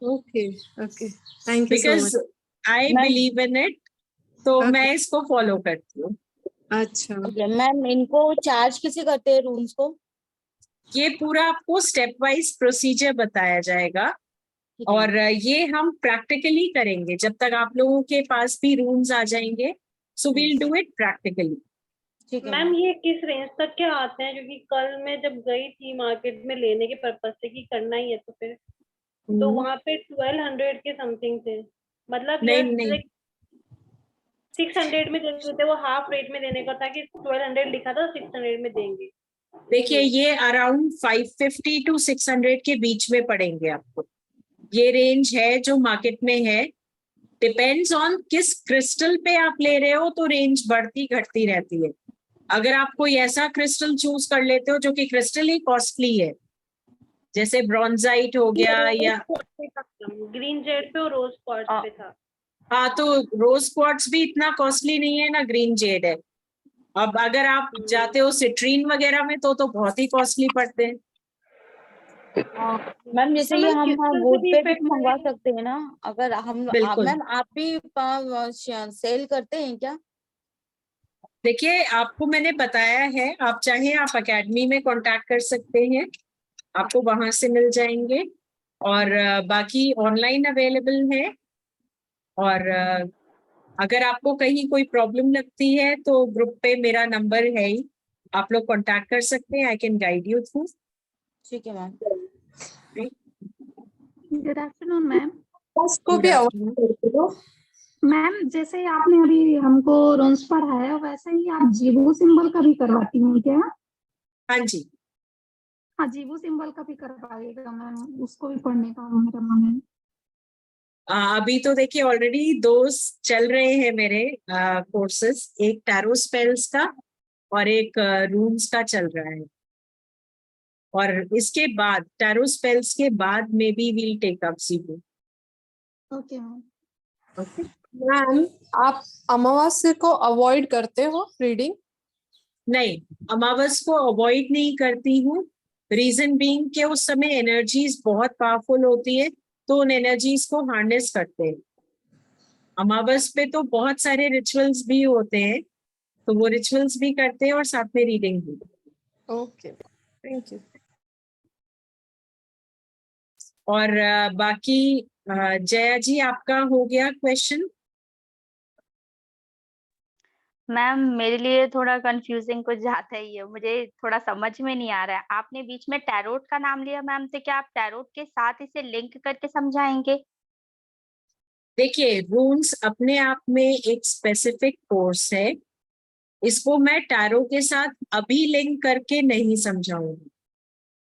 okay okay, thank you so because much. I ma'am, believe in it. तो Okay. मैं इसको फॉलो करती हूँ। अच्छा, मैम इनको चार्ज किसे करते हैं रूम्स को? ये पूरा आपको स्टेप वाइज प्रोसीजर बताया जाएगा, ठीक है और मैम। ये हम प्रैक्टिकली करेंगे जब तक आप लोगों के पास भी रूम्स आ जाएंगे। So we'll do it practically. ठीक है मैम मैम। ये किस रेंज तक के आते हैं? क्योंकि कल मैं जब गई थी मार्केट में लेने के पर्पज से कि करना ही है, तो फिर तो वहां पे 1200 के समथिंग थे। मतलब नहीं यार नहीं, लाइक 600 में दे रहे थे, वो हाफ रेट में देने का था कि 1200 लिखा था, 600 में देंगे। देखिए, ये अराउंड 550 टू 600 के बीच में पड़ेंगे आपको। ये रेंज है जो मार्केट में है। डिपेंड्स ऑन किस क्रिस्टल पे आप ले रहे हो, तो रेंज बढ़ती घटती रहती है। अगर आप कोई ऐसा क्रिस्टल चूज कर लेते हो जो कि क्रिस्टल ही कॉस्टली है, जैसे ब्रॉन्जाइट हो गया या, ग्रीन जेड पे और रोज क्वार्ट्ज पे था। हाँ, तो रोज क्वार्ट्ज भी इतना कॉस्टली नहीं है ना, ग्रीन जेड है। अब अगर आप जाते हो सिट्रीन वगैरह में, तो बहुत ही कॉस्टली पड़ते हैं। मैम जैसे ये मैम हम क्रिस्टल से वुड भी पे भी इफेक्ट मंगवा पड़ेगा? सकते हैं ना? अगर हम बिल्कुल। मैम आप भी सेल करते हैं क्या? देखिए, आपको मैंने बताया है, आप चाहे आप एकेडमी में कांटेक्ट कर सकते हैं, आपको वहां से मिल जाएंगे। और बाकी ऑनलाइन अवेलेबल है। और अगर आपको कहीं कोई प्रॉब्लम लगती है तो ग्रुप पे मेरा नंबर है ही, आप लोग कांटेक्ट कर सकते हैं। I can guide you through. ठीक है मैम। Good afternoon ma'am. उसको गुड भी आफ्टरनून। अवॉइड कर दो। मैम जैसे आपने अभी हमको रोन्स पढ़ाया, वैसे ही आप जीवो सिंबल का भी करवाती हैं क्या? हाँ जी। हाँ, जीवो सिंबल का भी करवाइएगा मैम, उसको भी पढ़ने का मेरा मन है। अभी तो देखिए, ऑलरेडी दो चल रहे हैं मेरे कोर्सेज, एक टैरो स्पेल्स का और एक रूम्स का चल रहा है। और इसके बाद, टैरो स्पेल्स के बाद maybe we'll take up जीवो। Okay ma'am. ओके। मैम, आप अमावस्या को अवॉइड करते हो रीडिंग? नहीं, अमावस को अवॉइड नहीं करती हूँ। रीजन बीइंग कि उस समय एनर्जीज बहुत पावरफुल होती है, तो उन एनर्जीज को हार्नेस करते हैं। अमावस पे तो बहुत सारे रिचुअल्स भी होते हैं, तो वो रिचुअल्स भी करते हैं और साथ में रीडिंग भी। Okay, thank you. और बाकी जया जी, आपका हो गया क्वेश्चन? मैम मेरे लिए थोड़ा कंफ्यूजिंग कुछ जाता ही है, मुझे थोड़ा समझ में नहीं आ रहा है। आपने बीच में टैरोट का नाम लिया मैम, तो क्या आप टैरोट के साथ इसे लिंक करके समझाएंगे? देखिए, रून्स अपने आप में एक स्पेसिफिक कोर्स है, इसको मैं टैरो के साथ अभी लिंक करके नहीं समझाऊंगी,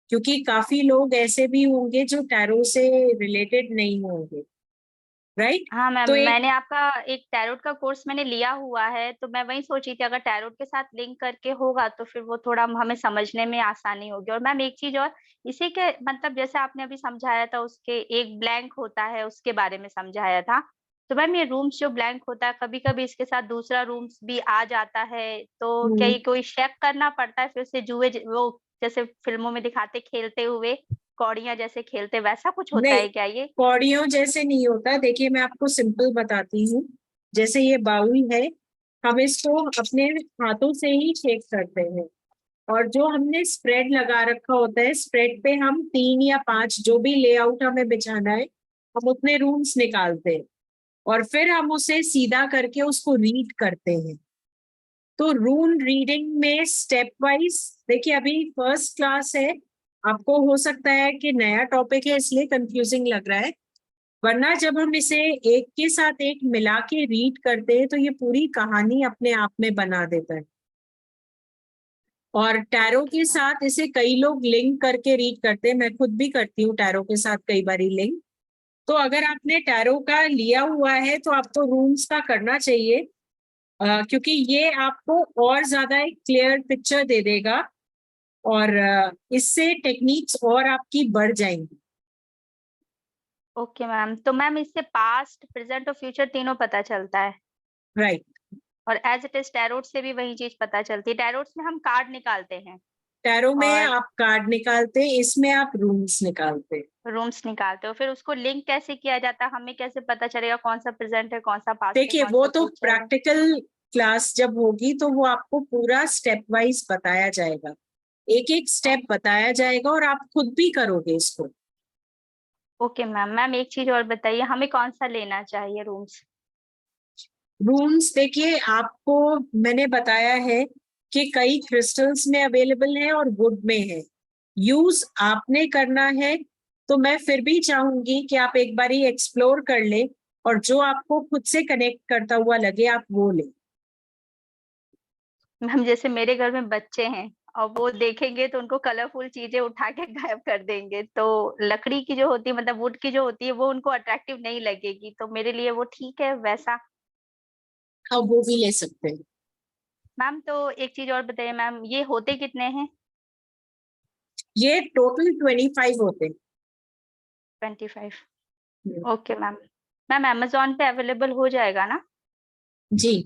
क्योंकि काफी लोग ऐसे भी होंगे जो टैरो से रिलेटेड नहीं होंगे, राइट? हाँ मैम, तो एक मैंने आपका एक टैरोट का कोर्स मैंने लिया हुआ है, तो मैं वही सोची थी अगर टैरोट के साथ लिंक करके होगा तो फिर वो थोड़ा हमें समझने में आसानी होगी। और मैम एक चीज और, इसी के मतलब जैसे आपने अभी समझाया था, उसके एक ब्लैंक होता है उसके बारे में समझाया था, तो मैम ये रूम्स जो ब्लैंक होता है कभी कभी इसके साथ दूसरा रूम्स भी आ जाता है, तो क्या ये कोई चेक करना पड़ता है फिर से जुए वो जैसे फिल्मों में दिखाते खेलते हुए कौड़ियां जैसे खेलते, वैसा कुछ होता नहीं, है क्या ये? कौड़ियों जैसे नहीं होता। देखिए, मैं आपको सिंपल बताती हूँ। जैसे ये बाउल है, हम इसको अपने हाथों से ही शेक करते हैं, और जो हमने स्प्रेड लगा रखा होता है, स्प्रेड पे हम 3 या 5 जो भी लेआउट हमें बिछाना है, हम उतने रूम्स निकालते हैं और फिर हम उसे सीधा करके उसको रीड करते हैं। तो रून रीडिंग में स्टेप वाइज, देखिए अभी फर्स्ट क्लास है, आपको हो सकता है कि नया टॉपिक है इसलिए कंफ्यूजिंग लग रहा है, वरना जब हम इसे एक के साथ एक मिला के रीड करते हैं तो ये पूरी कहानी अपने आप में बना देता है। और टैरो के साथ इसे कई लोग लिंक करके रीड करते हैं, मैं खुद भी करती हूँ टैरो के साथ कई बारी लिंक। तो अगर आपने टैरो का लिया हुआ है तो आपको रूम्स का करना चाहिए, क्योंकि ये आपको और ज्यादा एक क्लियर पिक्चर दे देगा और इससे टेक्निक्स और आपकी बढ़ जाएंगी। ओके मैम, तो मैम इससे पास्ट प्रेजेंट और फ्यूचर तीनों पता चलता है? राइट। और एज इट इज टैरोट से भी वही चीज पता चलती है? टैरोट्स में हम कार्ड निकालते हैं टैरो में और आप कार्ड निकालते हैं, इसमें आप रूम्स निकालते हैं। रूम्स निकालते हो, फिर उसको लिंक कैसे किया जाता है? हमें कैसे पता चलेगा कौन सा प्रेजेंट है कौन सा पास्ट है देखिए, कौन वो सा तो फ्यूचर है? प्रैक्टिकल क्लास जब होगी तो वो आपको पूरा स्टेप वाइज बताया जाएगा, एक एक स्टेप बताया जाएगा और आप खुद भी करोगे इसको। ओके मैम, मैम एक चीज और बताइए, हमें कौन सा लेना चाहिए रूम्स? रूम्स देखिए, आपको मैंने बताया है कि कई क्रिस्टल्स में अवेलेबल है और वुड में है, यूज आपने करना है। तो मैं फिर भी चाहूंगी कि आप एक बारी एक्सप्लोर कर ले और जो आपको खुद से कनेक्ट करता हुआ लगे आप वो ले। मैम जैसे मेरे घर में बच्चे हैं और वो देखेंगे तो उनको कलरफुल चीजें उठा के गायब कर देंगे, तो लकड़ी की जो होती है मतलब वुड की जो होती है वो उनको अट्रैक्टिव नहीं लगेगी, तो मेरे लिए वो ठीक है वैसा? अब वो भी ले सकते हैं। मैम तो एक चीज और बताइए मैम, ये होते कितने हैं? ये टोटल 25 होते हैं। 25। Okay ma'am. मैम अमेजोन पे अवेलेबल हो जाएगा ना? जी,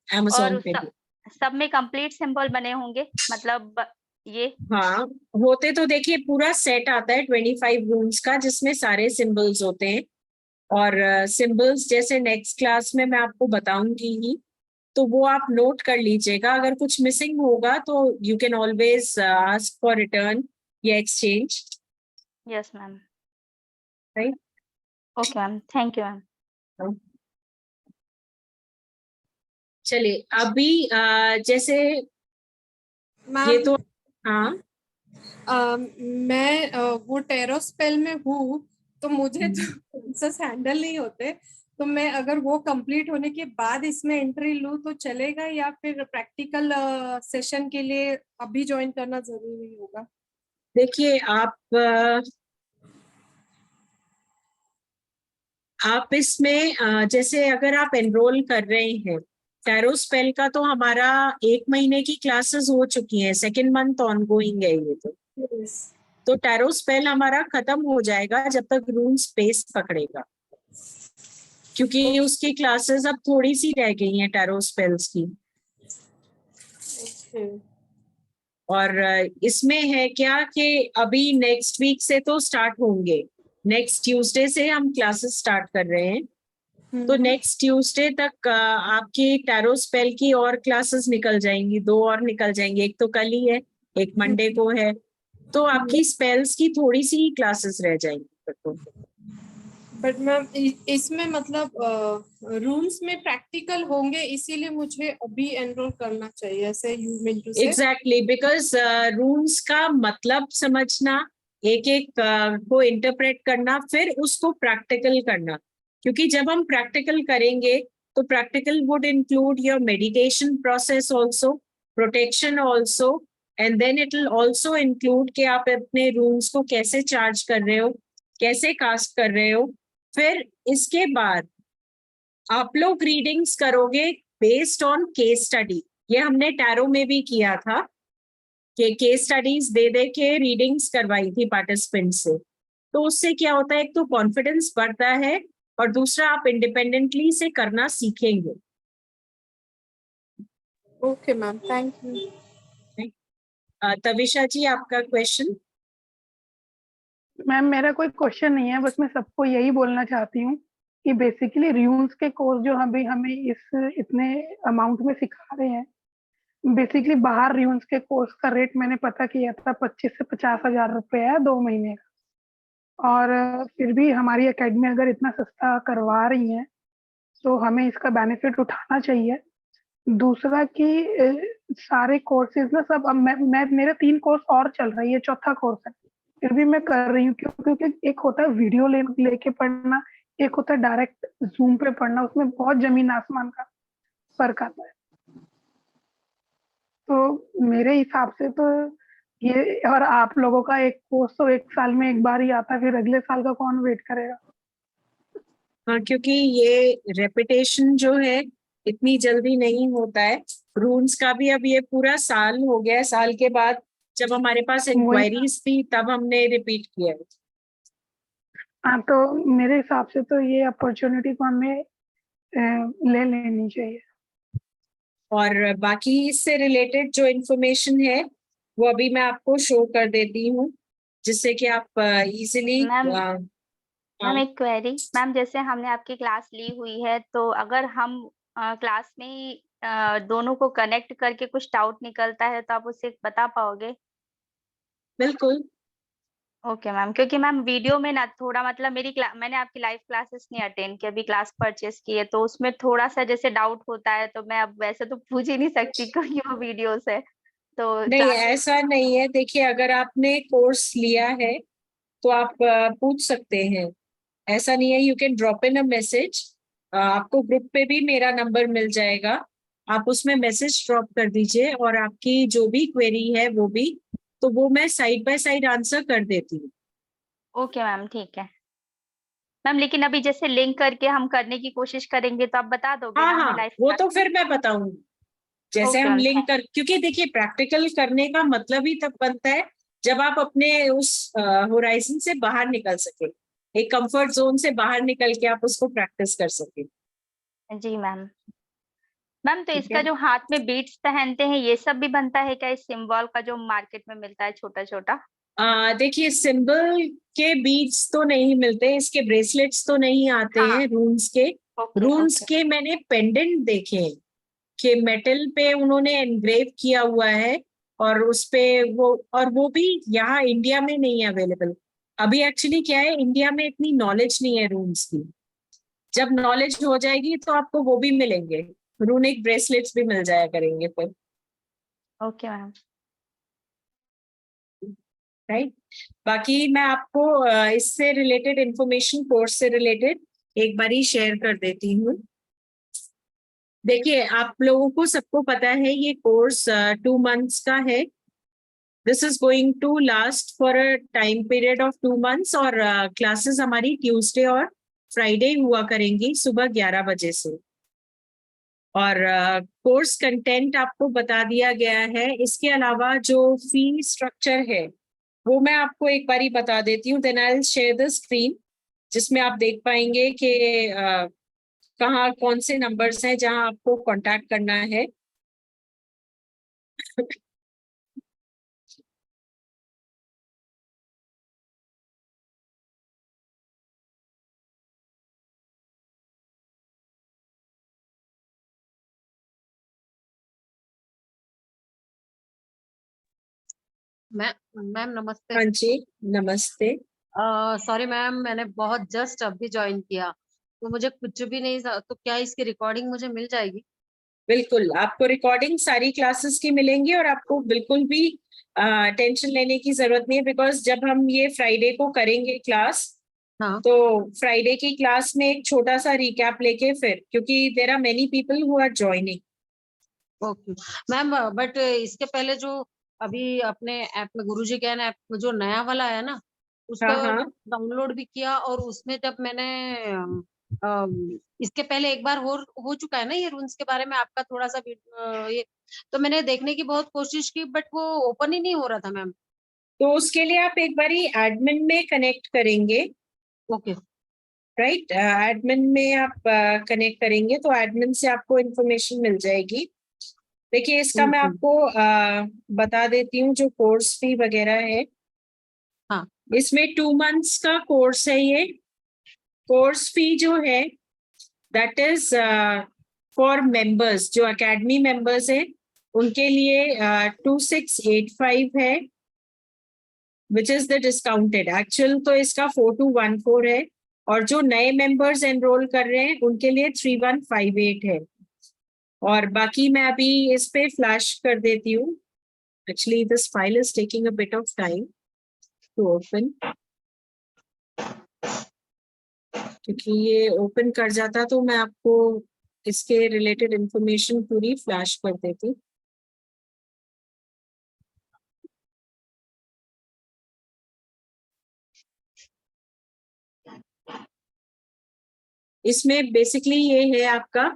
और अमेज़न उस पे सब भी। सब में कंप्लीट सिंबल बने होंगे मतलब ये? हाँ, होते तो देखिए पूरा सेट आता है 25 रूम्स का, जिसमें सारे सिंबल्स होते हैं। और सिंबल्स जैसे नेक्स्ट क्लास में मैं आपको बताऊंगी ही, तो वो आप नोट कर लीजिएगा। अगर कुछ मिसिंग होगा तो you can always ask for return या exchange. Yes ma'am. Right. Okay ma'am, thank you ma'am. चलिए, अभी जैसे ये मैम तो, हाँ, मैं वो टेरो स्पेल में हूँ, तो मुझे तो प्रिंसेस हैंडल नहीं होते, तो मैं अगर वो कंप्लीट होने के बाद इसमें एंट्री लूँ तो चलेगा, या फिर प्रैक्टिकल सेशन के लिए अभी ज्वाइन करना जरूरी होगा? देखिए आप इसमें जैसे अगर आप एनरोल कर रहे हैं, टैरो स्पेल का तो हमारा 1 महीने की क्लासेस हो चुकी हैं, सेकेंड मंथ ऑन गोइंग है ये तो टैरो स्पेल हमारा खत्म हो जाएगा जब तक रूम स्पेस पकड़ेगा, क्योंकि उसकी क्लासेस अब थोड़ी सी रह गई हैं टैरो स्पेल्स की। और इसमें है क्या कि अभी नेक्स्ट वीक से तो स्टार्ट होंगे, नेक्स्ट ट्यूसडे से हम क्लासेस स्टार्ट कर रहे हैं, तो नेक्स्ट ट्यूसडे तक आपकी टैरो स्पेल की और क्लासेस निकल जाएंगी, 2 और निकल जाएंगी, एक तो कल ही है, एक मंडे को है, तो आपकी स्पेल्स की थोड़ी सी क्लासेस रह जाएंगी। बट मैम इसमें मतलब रूम्स में प्रैक्टिकल होंगे, इसीलिए मुझे अभी एनरोल करना चाहिए, ऐसे यू मीन टू से? एग्जैक्टली, बिकॉज रूल्स का मतलब समझना, एक एक को इंटरप्रेट करना, फिर उसको प्रैक्टिकल करना। क्योंकि जब हम प्रैक्टिकल करेंगे तो practical would include your meditation process also, protection also, and then it will also include कि आप अपने रूम्स को कैसे चार्ज कर रहे हो, कैसे कास्ट कर रहे हो। फिर इसके बाद आप लोग रीडिंग्स करोगे बेस्ड ऑन केस स्टडी। ये हमने टैरो में भी किया था कि केस स्टडीज दे दे के रीडिंग्स करवाई थी पार्टिसिपेंट से। तो उससे क्या होता है, एक तो कॉन्फिडेंस बढ़ता है और दूसरा आप इंडिपेंडेंटली से करना सीखेंगे। Okay ma'am, thank you. Tavisha ji, आपका क्वेश्चन? मैम मेरा कोई क्वेश्चन नहीं है, बस मैं सबको यही बोलना चाहती हूँ कि बेसिकली रून्स के कोर्स जो हमें इस इतने अमाउंट में सिखा रहे हैं, बेसिकली बाहर रून्स के कोर्स का रेट मैंने पता किया था 25 से 50 हजार रुपए है 2 महीने का। और फिर भी हमारी एकेडमी अगर इतना सस्ता करवा रही है तो हमें इसका बेनिफिट उठाना चाहिए। दूसरा कि सारे कोर्सेज ना सब, अब मैं मेरे 3 कोर्स और चल रही है, चौथा कोर्स है, फिर भी मैं कर रही हूँ क्योंकि एक होता है वीडियो लेके पढ़ना, एक होता है डायरेक्ट जूम पे पढ़ना, उसमें बहुत जमीन आसमान का फर्क आता है। तो मेरे हिसाब से तो ये, और आप लोगों का एक कोर्स तो 1 साल में एक बार ही आता है, फिर अगले साल का कौन वेट करेगा? हाँ, क्योंकि ये रेपिटेशन जो है इतनी जल्दी नहीं होता है। रूल्स का भी अब ये पूरा साल हो गया है, साल के बाद जब हमारे पास वही ना। इंक्वायरीज थी तब हमने रिपीट किया है। हाँ, तो मेरे हिसाब से तो ये अपॉर्चुनिटी को हमें ले लेनी चाहिए। और बाकी इससे रिलेटेड जो इंफॉर्मेशन है वो अभी मैं आपको शो कर देती हूँ, जिससे कि आप इजीली। मैम एक क्वेरी, मैम जैसे हमने आपकी क्लास ली हुई है, तो अगर हम क्लास में ही दोनों को कनेक्ट करके कुछ डाउट निकलता है तो आप उससे बता पाओगे? बिल्कुल। ओके मैम, क्योंकि मैम वीडियो में ना थोड़ा मतलब मैंने आपकी लाइव क्लासेस नहीं अटेंड की, अभी क्लास परचेस की है, तो उसमें थोड़ा सा जैसे डाउट होता है, तो मैं अब वैसे तो पूछ ही नहीं सकती क्योंकि वो वीडियो है, तो नहीं, क्लासेस। ऐसा नहीं है। देखिए, अगर आपने कोर्स लिया है तो आप पूछ सकते हैं, ऐसा नहीं है। You can drop in a message, आपको ग्रुप पे भी मेरा नंबर मिल जाएगा, आप उसमें मैसेज ड्रॉप कर दीजिए और आपकी जो भी क्वेरी है वो भी, तो वो मैं साइड बाय साइड आंसर कर देती हूँ। ओके मैम, ठीक है मैम। लेकिन अभी जैसे लिंक करके हम करने की कोशिश करेंगे तो आप बता दोगे हाँ ना हाँ, हमें लाइव वो क्लास? तो फिर मैं बताऊंगी जैसे ओके हम मैम, लिंक कर, क्योंकि देखिए प्रैक्टिकल करने का मतलब ही तब बनता है जब आप अपने उस होराइजन से बाहर निकल सके, एक कंफर्ट जोन से बाहर निकल के आप उसको प्रैक्टिस कर सके। जी मैम। मैम तो ठीक इसका है। जो हाथ में बीट्स पहनते हैं ये सब भी बनता है क्या, इस सिंबल का जो मार्केट में मिलता है छोटा छोटा? देखिए, सिंबल के बीड्स तो नहीं मिलते, इसके ब्रेसलेट्स तो नहीं आते हाँ। हैं रून्स के। Okay रून्स okay. के मैंने पेंडेंट देखे हैं कि मेटल पे उन्होंने एनग्रेव किया हुआ है, और उस पे वो भी यहाँ इंडिया में नहीं है अवेलेबल अभी। एक्चुअली क्या है, इंडिया में इतनी नॉलेज नहीं है रून्स की। जब नॉलेज हो जाएगी तो आपको वो भी मिलेंगे, रूनिक ब्रेसलेट्स भी मिल जाया करेंगे फिर। Okay ma'am. राइट। बाकी मैं आपको इससे रिलेटेड इंफॉर्मेशन, कोर्स से रिलेटेड एक बारी शेयर कर देती हूँ। देखिए, आप लोगों को सबको पता है ये कोर्स 2 months का है। This is going to last for a time period of 2 months, और क्लासेस हमारी ट्यूसडे और फ्राइडे हुआ करेंगी सुबह 11 बजे से। और कोर्स कंटेंट आपको बता दिया गया है। इसके अलावा जो फी स्ट्रक्चर है वो मैं आपको एक बारी बता देती हूँ, then I will share the screen, जिसमें आप देख पाएंगे कि कहाँ कौन से नंबर्स हैं जहां आपको कांटेक्ट करना है। मैम नमस्ते। हाँ जी, नमस्ते। सॉरी मैम, मैंने बहुत जस्ट अभी ज्वाइन किया, तो मुझे कुछ भी नहीं, तो क्या इसकी रिकॉर्डिंग मुझे मिल जाएगी? बिल्कुल, आपको रिकॉर्डिंग सारी क्लासेस की मिलेंगी और आपको बिल्कुल भी टेंशन लेने की जरूरत नहीं है, बिकॉज जब हम ये फ्राइडे को करेंगे क्लास, हाँ तो फ्राइडे की क्लास में एक छोटा सा रिकैप लेके फिर, क्योंकि there are many people who are joining. Okay ma'am, but इसके पहले जो अभी अपने ऐप में गुरुजी ज्ञान ऐप में जो नया वाला है ना, उसको हाँ हाँ डाउनलोड भी किया, और उसमें जब मैंने इसके पहले एक बार हो चुका है ना ये रूल्स के बारे में आपका थोड़ा सा ये, तो मैंने देखने की बहुत कोशिश की, बट वो ओपन ही नहीं हो रहा था मैम। तो उसके लिए आप एक बारी एडमिन में कनेक्ट करेंगे, ओके राइट? एडमिन में आप कनेक्ट करेंगे तो एडमिन से आपको इंफॉर्मेशन मिल जाएगी। देखिए, इसका मैं आपको बता देती हूँ जो कोर्स फी वगैरह है। हाँ इसमें 2 months का कोर्स है। ये कोर्स फी जो है दैट इज फॉर मेंबर्स, जो एकेडमी मेंबर्स है उनके लिए 2685 है, which is the discounted. Actual तो इसका 4214 है, और जो नए मेंबर्स एनरोल कर रहे हैं उनके लिए 3158 है। और बाकी मैं अभी इस पे फ्लैश कर देती हूँ। Actually this file is taking a bit of time to open, क्योंकि ये ओपन कर जाता तो मैं आपको इसके रिलेटेड इंफॉर्मेशन पूरी फ्लैश कर देती। इसमें बेसिकली ये है आपका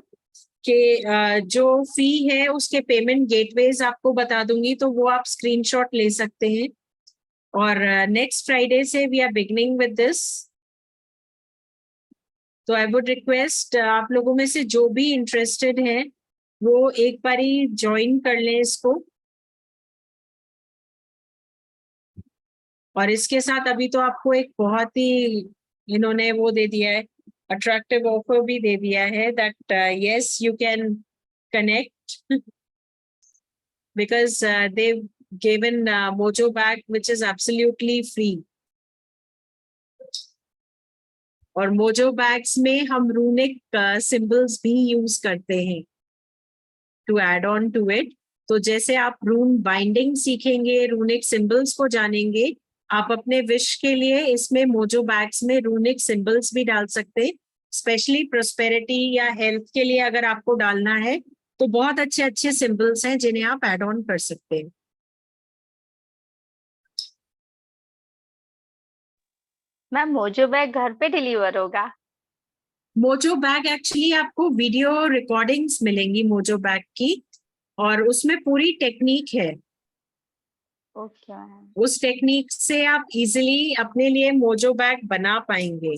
कि जो फी है उसके पेमेंट गेटवेज आपको बता दूंगी, तो वो आप स्क्रीनशॉट ले सकते हैं। और नेक्स्ट फ्राइडे से we are beginning with this, तो आई वुड रिक्वेस्ट आप लोगों में से जो भी इंटरेस्टेड है वो एक बारी ज्वाइन कर लें इसको। और इसके साथ अभी तो आपको एक बहुत ही इन्होंने वो दे दिया है, अट्रैक्टिव ऑफर भी दे दिया है, that yes you can connect because they've given Mojo bag which is absolutely free. और मोजो बैग्स में हम रूनिक सिंबल्स भी यूज करते हैं to add on to it. तो जैसे आप रून बाइंडिंग सीखेंगे, रूनिक सिंबल्स को जानेंगे, आप अपने विश के लिए इसमें मोजो बैग्स में रूनिक सिंबल्स भी डाल सकते हैं। स्पेशली प्रोस्पेरिटी या हेल्थ के लिए अगर आपको डालना है तो बहुत अच्छे अच्छे सिंबल्स हैं जिन्हें आप एड ऑन कर सकते हैं। मैम मोजो बैग घर पे डिलीवर होगा? मोजो बैग एक्चुअली आपको वीडियो रिकॉर्डिंग्स मिलेंगी मोजो बैग की, और उसमें पूरी टेक्निक है। Okay ma'am. उस टेक्निक से आप इजीली अपने लिए मोजो बैग बना पाएंगे,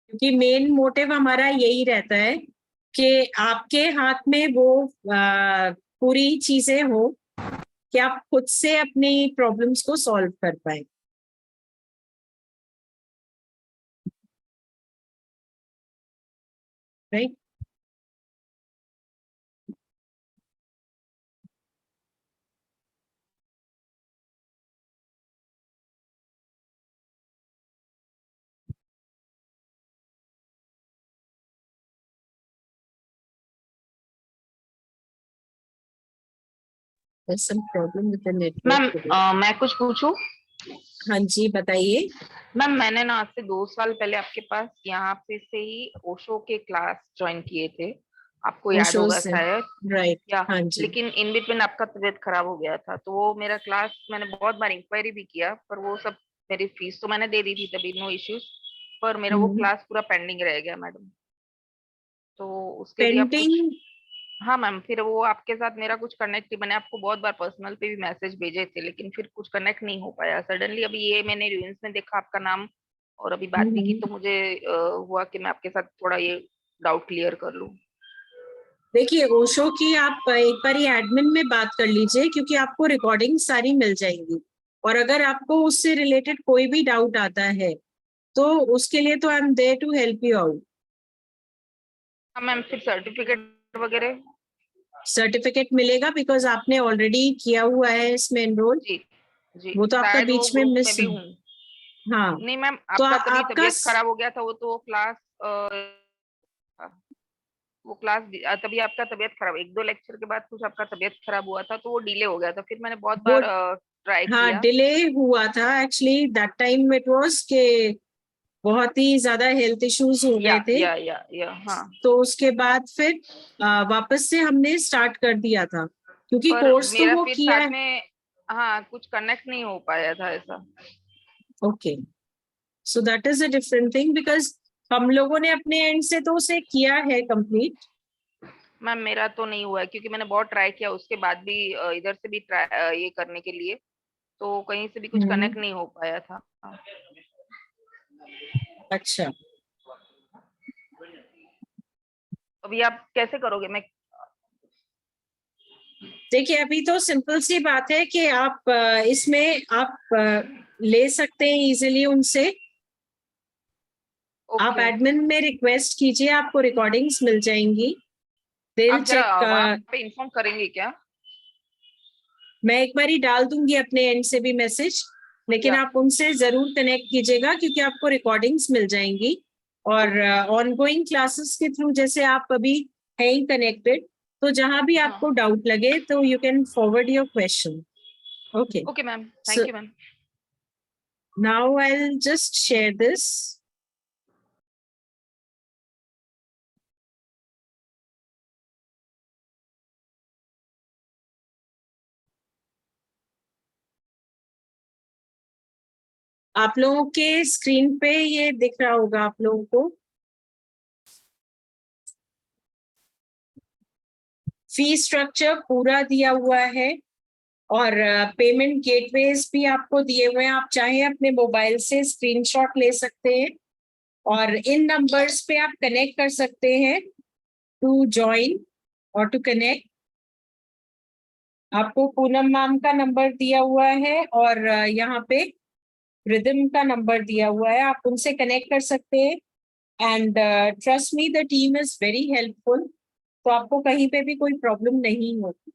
क्योंकि मेन मोटिव हमारा यही रहता है कि आपके हाथ में वो पूरी चीजें हो कि आप खुद से अपनी प्रॉब्लम्स को सॉल्व कर पाए। Right? There's some problem with the network ma'am today. मैं कुछ पूछूं? हाँ जी, बताइए। मैम मैंने ना आज से 2 साल पहले आपके पास यहाँ पे से ही ओशो के क्लास ज्वाइन किए थे, आपको याद ओशो होगा से, शायद। राइट? या हाँ जी। लेकिन इन बिटवीन आपका तबीयत खराब हो गया था, तो वो मेरा क्लास मैंने बहुत बार इंक्वायरी भी किया, पर वो सब मेरी फीस तो मैंने दे दी थी तभी, नो इश्यूज, पर मेरा वो क्लास पूरा पेंडिंग रह गया मैडम। तो उसके लिए आप कुछ? पेंटिंग? हाँ मैम, फिर वो आपके साथ मेरा कुछ कनेक्ट ही, मैंने आपको बहुत बार पर्सनल पे भी मैसेज भेजे थे, लेकिन फिर कुछ कनेक्ट नहीं हो पाया। सडनली अभी ये मैंने रील्स में देखा आपका नाम और अभी बात भी की, तो मुझे हुआ कि मैं आपके साथ थोड़ा ये डाउट क्लियर कर लूं। देखिए, ओशो की आप एक बार एडमिन में बात कर लीजिए, क्योंकि आपको रिकॉर्डिंग सारी मिल जाएंगी, और अगर आपको उससे रिलेटेड कोई भी डाउट आता है तो उसके लिए तो I am there to help you out. हाँ मैम, फिर सर्टिफिकेट वगैरह? सर्टिफिकेट मिलेगा बिकॉज आपने ऑलरेडी किया हुआ है इसमें एनरोल। जी जी वो तो आपका शायद वो बीच में ग्रुप में मिस भी है। हूँ। हाँ, नहीं मैम, तो आपका तभी आपका तबीयत खराब हो गया था, वो क्लास तभी आपका तबीयत खराब, 1-2 लेक्चर के बाद कुछ आपका तबीयत खराब हुआ था, तो वो डिले हो गया था। फिर मैंने बहुत वो बार ट्राई हाँ किया। डिले हुआ था actually, that time it was के बहुत ही ज्यादा हेल्थ इश्यूज हो गए थे। हाँ, तो उसके बाद फिर वापस से हमने स्टार्ट कर दिया था, क्योंकि पर कोर्स तो मेरा वो फिर किया साथ है। में हाँ कुछ कनेक्ट नहीं हो पाया था ऐसा। Okay, so that is a different thing, because हम लोगों ने अपने एंड से तो उसे किया है कंप्लीट। मैम मेरा तो नहीं हुआ है, क्योंकि मैंने बहुत ट्राई किया उसके बाद भी, इधर से भी ट्राई ये करने के लिए, तो कहीं से भी कुछ कनेक्ट नहीं हो पाया था। अच्छा, अभी आप कैसे करोगे? मैं देखिए अभी तो सिंपल सी बात है कि आप इसमें आप ले सकते हैं इजीली उनसे। आप ओके, एडमिन में रिक्वेस्ट कीजिए, आपको रिकॉर्डिंग्स मिल जाएंगी। दे आप विल जरा चेक। वहां पे इन्फॉर्म करेंगे क्या? मैं एक बारी डाल दूंगी अपने एंड से भी मैसेज, लेकिन या आप उनसे जरूर कनेक्ट कीजिएगा, क्योंकि आपको रिकॉर्डिंग्स मिल जाएंगी। और ऑनगोइंग क्लासेस के थ्रू जैसे आप अभी हैं कनेक्टेड, तो जहां भी आपको डाउट लगे तो you can forward your question. Okay, okay ma'am, so thank you ma'am. now I'll just share this. आप लोगों के स्क्रीन पे ये दिख रहा होगा आप लोगों को। फी स्ट्रक्चर पूरा दिया हुआ है, और पेमेंट गेटवेज भी आपको दिए हुए हैं। आप चाहे अपने मोबाइल से स्क्रीनशॉट ले सकते हैं, और इन नंबर्स पे आप कनेक्ट कर सकते हैं टू ज्वाइन और टू कनेक्ट। आपको पूनम मैम का नंबर दिया हुआ है, और यहाँ पे रिदम का नंबर दिया हुआ है, आप उनसे कनेक्ट कर सकते हैं। And trust me, the team is very helpful, तो आपको कहीं पे भी कोई प्रॉब्लम नहीं होगी।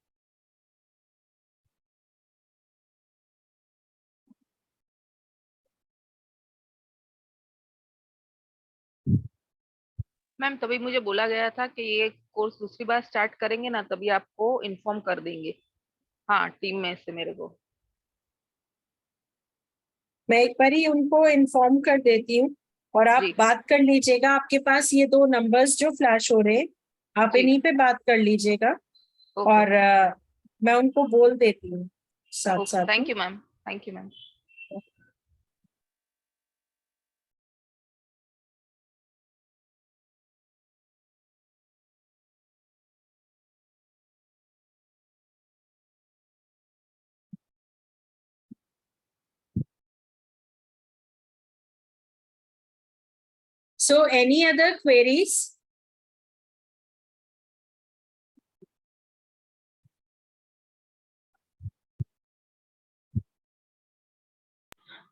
मैम तभी मुझे बोला गया था कि ये कोर्स दूसरी बार स्टार्ट करेंगे ना, तभी आपको इन्फॉर्म कर देंगे। हाँ, टीम में से मेरे को। मैं एक बार ही उनको इन्फॉर्म कर देती हूँ, और आप जी बात कर लीजिएगा। आपके पास ये 2 नंबर्स जो फ्लैश हो रहे हैं, आप जी, इन्हीं पे बात कर लीजिएगा। ओके और मैं उनको बोल देती हूँ साथ ओके, साथ में। Thank you ma'am, thank you ma'am. So any other queries?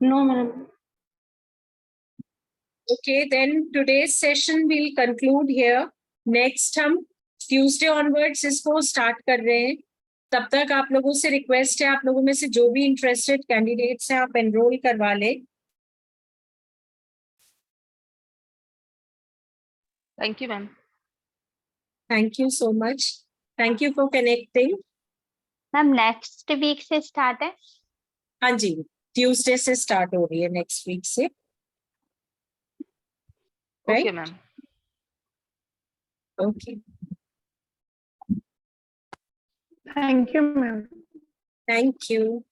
No, madam. Okay, then today's session will conclude here. Next हम Tuesday onwards इसको start कर रहे हैं। तब तक आप लोगों से रिक्वेस्ट है, आप लोगों में से जो भी इंटरेस्टेड कैंडिडेट्स हैं, आप एनरोल करवा लें। Thank you ma'am. Thank you so much, thank you for connecting. Ma'am next week से स्टार्ट है? हाँ जी, ट्यूसडे से स्टार्ट हो रही है, नेक्स्ट वीक से। Okay right, ma'am. Okay, Thank you, ma'am. Thank you.